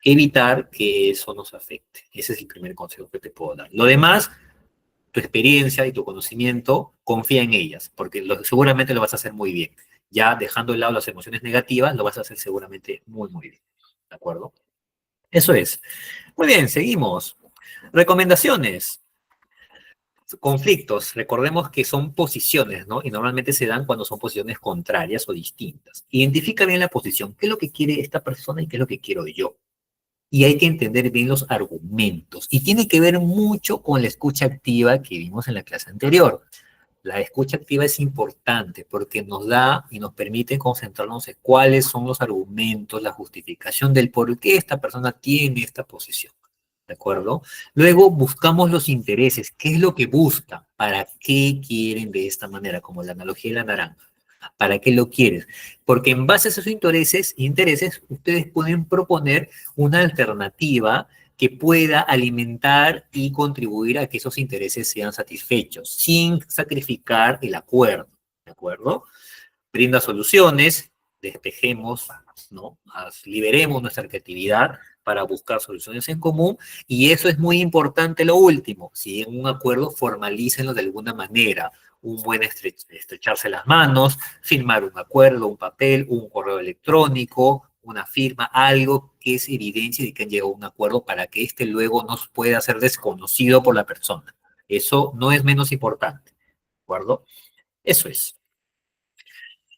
Evitar que eso nos afecte. Ese es el primer consejo que te puedo dar. Lo demás, tu experiencia y tu conocimiento, confía en ellas, porque seguramente lo vas a hacer muy bien. Ya dejando de lado las emociones negativas, lo vas a hacer seguramente muy, muy bien. ¿De acuerdo? Eso es. Muy bien, seguimos. Recomendaciones. Conflictos. Recordemos que son posiciones, ¿no? Y normalmente se dan cuando son posiciones contrarias o distintas. Identifica bien la posición. ¿Qué es lo que quiere esta persona y qué es lo que quiero yo? Y hay que entender bien los argumentos. Y tiene que ver mucho con la escucha activa que vimos en la clase anterior. La escucha activa es importante porque nos da y nos permite concentrarnos en cuáles son los argumentos, la justificación del por qué esta persona tiene esta posición. ¿De acuerdo? Luego buscamos los intereses. ¿Qué es lo que buscan? ¿Para qué quieren de esta manera? Como la analogía de la naranja. ¿Para qué lo quieres? Porque en base a esos intereses, ustedes pueden proponer una alternativa que pueda alimentar y contribuir a que esos intereses sean satisfechos, sin sacrificar el acuerdo. ¿De acuerdo? Brinda soluciones, despejemos, ¿no? Liberemos nuestra creatividad para buscar soluciones en común, y eso es muy importante lo último. Si en un acuerdo, formalícenlo de alguna manera. Un buen estrecharse las manos, firmar un acuerdo, un papel, un correo electrónico, una firma, algo que es evidencia de que han llegado a un acuerdo para que este luego no pueda ser desconocido por la persona. Eso no es menos importante, ¿de acuerdo? Eso es.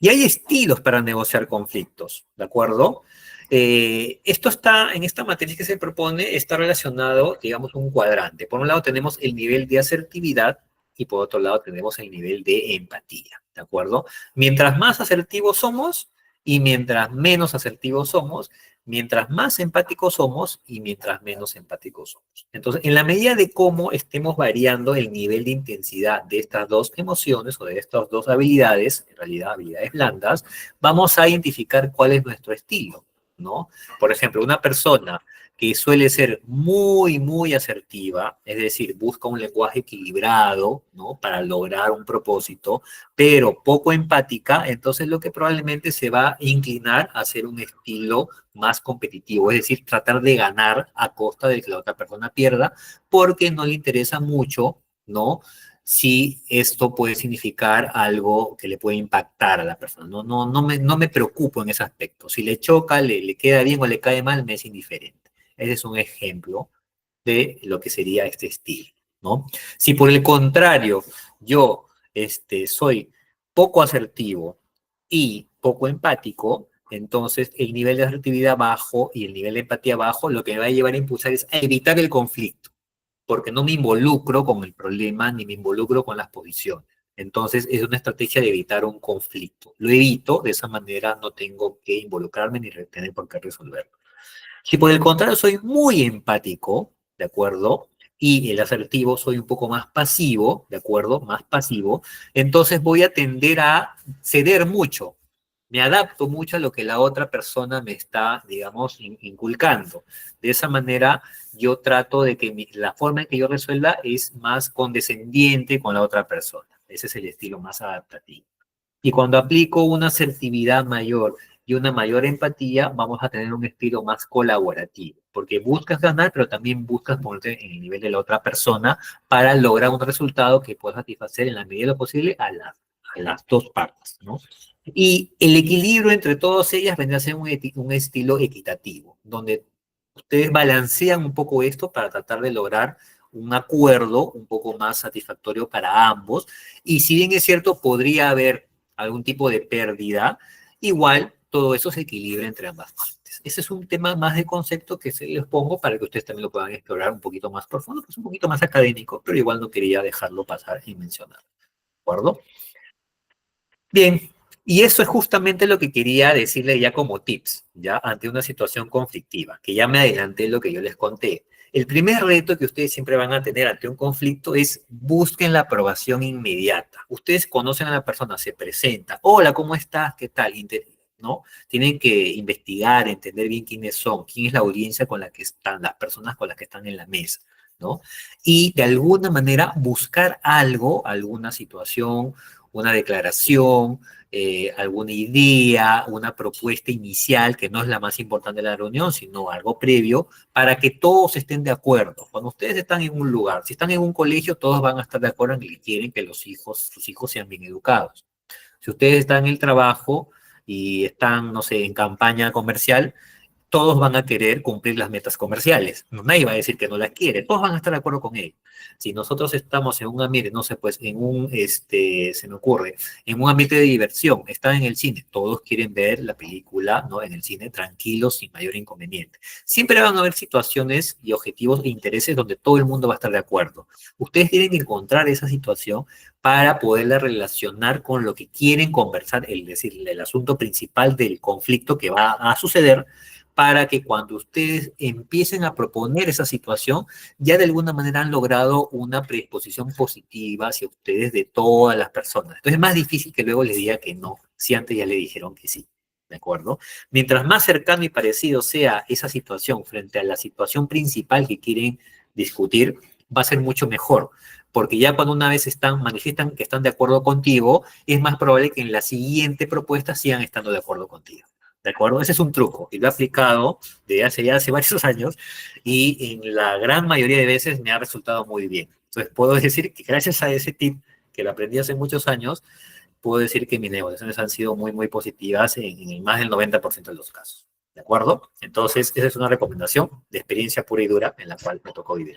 Y hay estilos para negociar conflictos, ¿de acuerdo? Esto está, en esta matriz que se propone, está relacionado, digamos, un cuadrante. Por un lado tenemos el nivel de asertividad y por otro lado tenemos el nivel de empatía, ¿de acuerdo? Mientras más asertivos somos y mientras menos asertivos somos, mientras más empáticos somos y mientras menos empáticos somos. Entonces, en la medida de cómo estemos variando el nivel de intensidad de estas dos emociones o de estas dos habilidades, en realidad habilidades blandas, vamos a identificar cuál es nuestro estilo, ¿no? Por ejemplo, una persona que suele ser muy, muy asertiva, es decir, busca un lenguaje equilibrado, ¿no? Para lograr un propósito, pero poco empática, entonces lo que probablemente se va a inclinar a ser un estilo más competitivo, es decir, tratar de ganar a costa de que la otra persona pierda, porque no le interesa mucho, ¿no? Si esto puede significar algo que le puede impactar a la persona. No me preocupo en ese aspecto. Si le choca, le queda bien o le cae mal, me es indiferente. Ese es un ejemplo de lo que sería este estilo, ¿no? Si por el contrario yo soy poco asertivo y poco empático, entonces el nivel de asertividad bajo y el nivel de empatía bajo lo que me va a llevar a impulsar es a evitar el conflicto, porque no me involucro con el problema ni me involucro con las posiciones. Entonces es una estrategia de evitar un conflicto. Lo evito, de esa manera no tengo que involucrarme ni tener por qué resolverlo. Si por el contrario soy muy empático, ¿de acuerdo? Y el asertivo soy un poco más pasivo, ¿de acuerdo? Más pasivo, entonces voy a tender a ceder mucho. Me adapto mucho a lo que la otra persona me está, digamos, inculcando. De esa manera, yo trato de que la forma en que yo resuelva es más condescendiente con la otra persona. Ese es el estilo más adaptativo. Y cuando aplico una asertividad mayor y una mayor empatía, vamos a tener un estilo más colaborativo, porque buscas ganar, pero también buscas ponerte en el nivel de la otra persona para lograr un resultado que pueda satisfacer en la medida de lo posible a las dos partes, ¿no? Y el equilibrio entre todas ellas vendrá a ser un estilo equitativo, donde ustedes balancean un poco esto para tratar de lograr un acuerdo un poco más satisfactorio para ambos, y si bien es cierto, podría haber algún tipo de pérdida, igual todo eso se equilibra entre ambas partes. Ese es un tema más de concepto que se les pongo para que ustedes también lo puedan explorar un poquito más profundo, que es un poquito más académico, pero igual no quería dejarlo pasar y mencionar. ¿De acuerdo? Bien, y eso es justamente lo que quería decirle ya como tips, ya ante una situación conflictiva, que ya me adelanté lo que yo les conté. El primer reto que ustedes siempre van a tener ante un conflicto es busquen la aprobación inmediata. Ustedes conocen a la persona, se presenta, hola, ¿cómo estás? ¿Qué tal? ¿No? Tienen que investigar, entender bien quiénes son, quién es la audiencia con la que están, las personas con las que están en la mesa, ¿no? Y de alguna manera buscar algo, alguna situación, una declaración, alguna idea, una propuesta inicial, que no es la más importante de la reunión, sino algo previo, para que todos estén de acuerdo. Cuando ustedes están en un lugar, si están en un colegio, todos van a estar de acuerdo en que quieren que sus hijos sean bien educados. Si ustedes están en el trabajo y están, no sé, en campaña comercial, todos van a querer cumplir las metas comerciales. No, nadie va a decir que no las quiere, todos van a estar de acuerdo con ello. Si nosotros estamos en un ambiente, no sé, pues en un, se me ocurre, en un ambiente de diversión, están en el cine, todos quieren ver la película, ¿no? En el cine tranquilos, sin mayor inconveniente. Siempre van a haber situaciones y objetivos e intereses donde todo el mundo va a estar de acuerdo. Ustedes tienen que encontrar esa situación para poderla relacionar con lo que quieren conversar, es decir, el asunto principal del conflicto que va a suceder, para que cuando ustedes empiecen a proponer esa situación, ya de alguna manera han logrado una predisposición positiva hacia ustedes de todas las personas. Entonces es más difícil que luego les diga que no, si antes ya le dijeron que sí, ¿de acuerdo? Mientras más cercano y parecido sea esa situación frente a la situación principal que quieren discutir, va a ser mucho mejor, porque ya cuando una vez manifiestan que están de acuerdo contigo, es más probable que en la siguiente propuesta sigan estando de acuerdo contigo. ¿De acuerdo? Ese es un truco y lo he aplicado desde hace varios años y en la gran mayoría de veces me ha resultado muy bien. Entonces puedo decir que gracias a ese tip que lo aprendí hace muchos años, puedo decir que mis negociaciones han sido muy, muy positivas en más del 90% de los casos. ¿De acuerdo? Entonces esa es una recomendación de experiencia pura y dura en la cual me tocó vivir.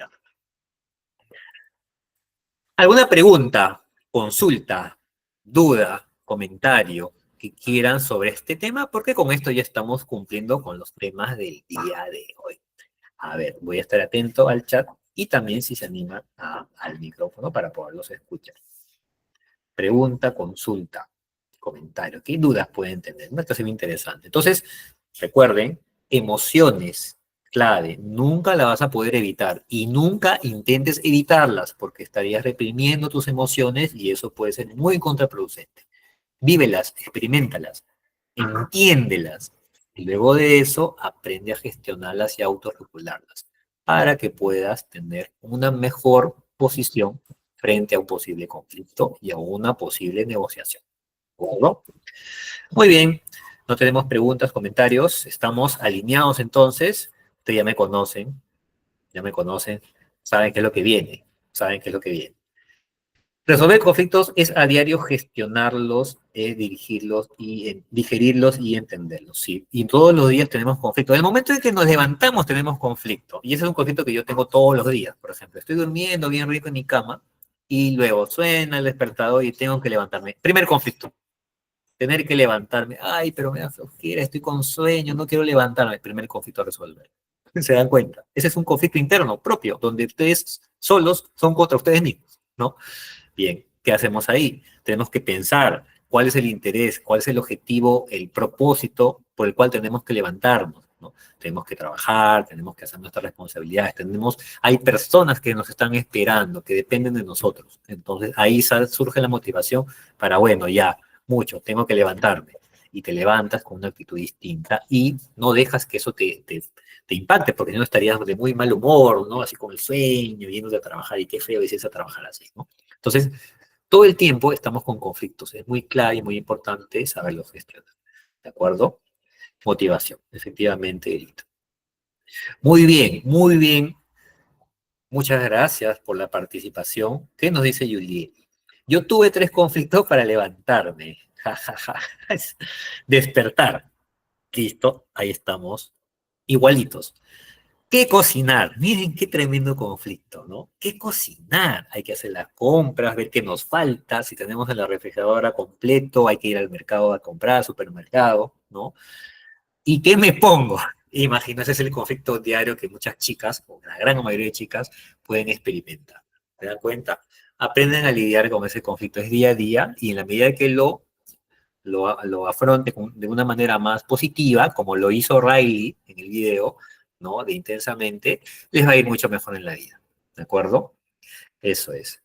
¿Alguna pregunta, consulta, duda, comentario que quieran sobre este tema? Porque con esto ya estamos cumpliendo con los temas del día de hoy. A ver, voy a estar atento al chat y también si se animan al micrófono para poderlos escuchar. Pregunta, consulta, comentario. ¿Qué dudas pueden tener? Me parece muy interesante. Entonces, recuerden, emociones, clave, nunca la vas a poder evitar y nunca intentes evitarlas porque estarías reprimiendo tus emociones y eso puede ser muy contraproducente. Vívelas, experimentalas, entiéndelas y luego de eso aprende a gestionarlas y autorregularlas para que puedas tener una mejor posición frente a un posible conflicto y a una posible negociación. ¿No? Muy bien, no tenemos preguntas, comentarios, estamos alineados entonces. Ustedes ya me conocen, saben qué es lo que viene, saben qué es lo que viene. Resolver conflictos es a diario gestionarlos, dirigirlos y digerirlos y entenderlos, ¿sí? Y todos los días tenemos conflictos. En el momento en que nos levantamos tenemos conflicto. Y ese es un conflicto que yo tengo todos los días, por ejemplo. Estoy durmiendo bien rico en mi cama y luego suena el despertador y tengo que levantarme. Primer conflicto. Tener que levantarme. Ay, pero me da flojera, estoy con sueño, no quiero levantarme. Primer conflicto a resolver. ¿Se dan cuenta? Ese es un conflicto interno propio, donde ustedes solos son contra ustedes mismos, ¿no? Bien, ¿qué hacemos ahí? Tenemos que pensar cuál es el interés, cuál es el objetivo, el propósito por el cual tenemos que levantarnos, ¿no? Tenemos que trabajar, tenemos que hacer nuestras responsabilidades, hay personas que nos están esperando, que dependen de nosotros. Entonces ahí surge la motivación para, bueno, ya, mucho, tengo que levantarme. Y te levantas con una actitud distinta y no dejas que eso te impacte, porque si no estarías de muy mal humor, ¿no? Así con el sueño, yéndote a trabajar, y qué feo es a trabajar así, ¿no? Entonces, todo el tiempo estamos con conflictos. Es muy clave y muy importante saberlos gestionar. ¿De acuerdo? Motivación, efectivamente, Elita. Muy bien, muy bien. Muchas gracias por la participación. ¿Qué nos dice Juliet? Yo tuve 3 conflictos para levantarme. Despertar. Listo, ahí estamos. Igualitos. ¿Qué cocinar? Miren qué tremendo conflicto, ¿no? ¿Qué cocinar? Hay que hacer las compras, ver qué nos falta, si tenemos en la refrigeradora completo, hay que ir al mercado a comprar, supermercado, ¿no? ¿Y qué me pongo? Imagino, ese es el conflicto diario que muchas chicas, o la gran mayoría de chicas, pueden experimentar. ¿Se dan cuenta? Aprenden a lidiar con ese conflicto, es día a día, y en la medida que lo afronte de una manera más positiva, como lo hizo Riley en el video, ¿no? De intensamente, les va a ir mucho mejor en la vida. ¿De acuerdo? Eso es.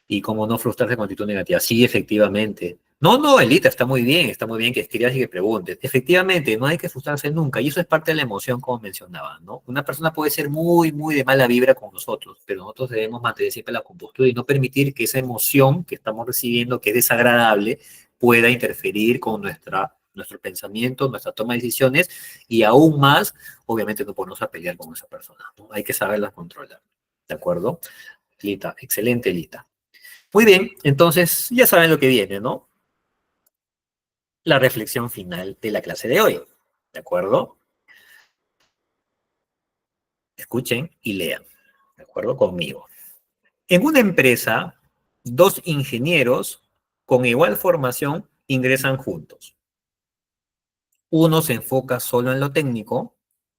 Y cómo no frustrarse con actitud negativa. Sí, efectivamente. No, Elita, está muy bien que escribas y que preguntes. Efectivamente, no hay que frustrarse nunca, y eso es parte de la emoción, como mencionaba, ¿no? Una persona puede ser muy, muy de mala vibra con nosotros, pero nosotros debemos mantener siempre la compostura y no permitir que esa emoción que estamos recibiendo, que es desagradable, pueda interferir con nuestro pensamiento, nuestra toma de decisiones, y aún más, obviamente, no ponernos a pelear con esa persona, ¿no? Hay que saberlas controlar, ¿de acuerdo? Lita, excelente, Lita. Muy bien, entonces ya saben lo que viene, ¿no? La reflexión final de la clase de hoy, ¿de acuerdo? Escuchen y lean, ¿de acuerdo? Conmigo. En una empresa, dos ingenieros con igual formación ingresan juntos. Uno se enfoca solo en lo técnico,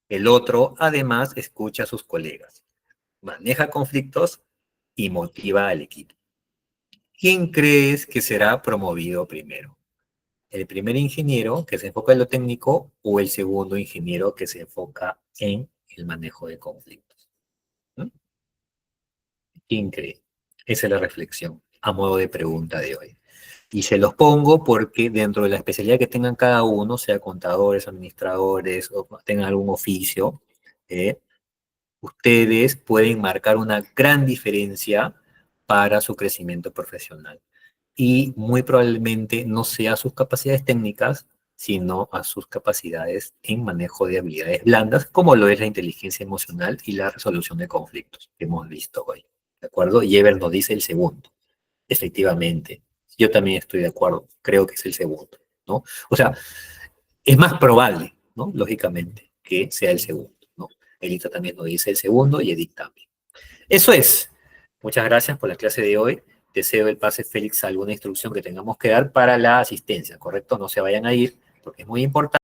el otro además escucha a sus colegas, maneja conflictos y motiva al equipo. ¿Quién crees que será promovido primero? ¿El primer ingeniero que se enfoca en lo técnico o el segundo ingeniero que se enfoca en el manejo de conflictos? ¿Mm? ¿Quién cree? Esa es la reflexión a modo de pregunta de hoy. Y se los pongo porque dentro de la especialidad que tengan cada uno, sea contadores, administradores o tengan algún oficio, ustedes pueden marcar una gran diferencia para su crecimiento profesional. Y muy probablemente no sea a sus capacidades técnicas, sino a sus capacidades en manejo de habilidades blandas, como lo es la inteligencia emocional y la resolución de conflictos que hemos visto hoy. ¿De acuerdo? Y Ever nos dice el segundo. Efectivamente, yo también estoy de acuerdo, creo que es el segundo, ¿no? O sea, es más probable, ¿no? Lógicamente, que sea el segundo, ¿no? Elita también nos dice el segundo y Edith también. Eso es. Muchas gracias por la clase de hoy. Deseo el pase, Félix, alguna instrucción que tengamos que dar para la asistencia, ¿correcto? No se vayan a ir, porque es muy importante.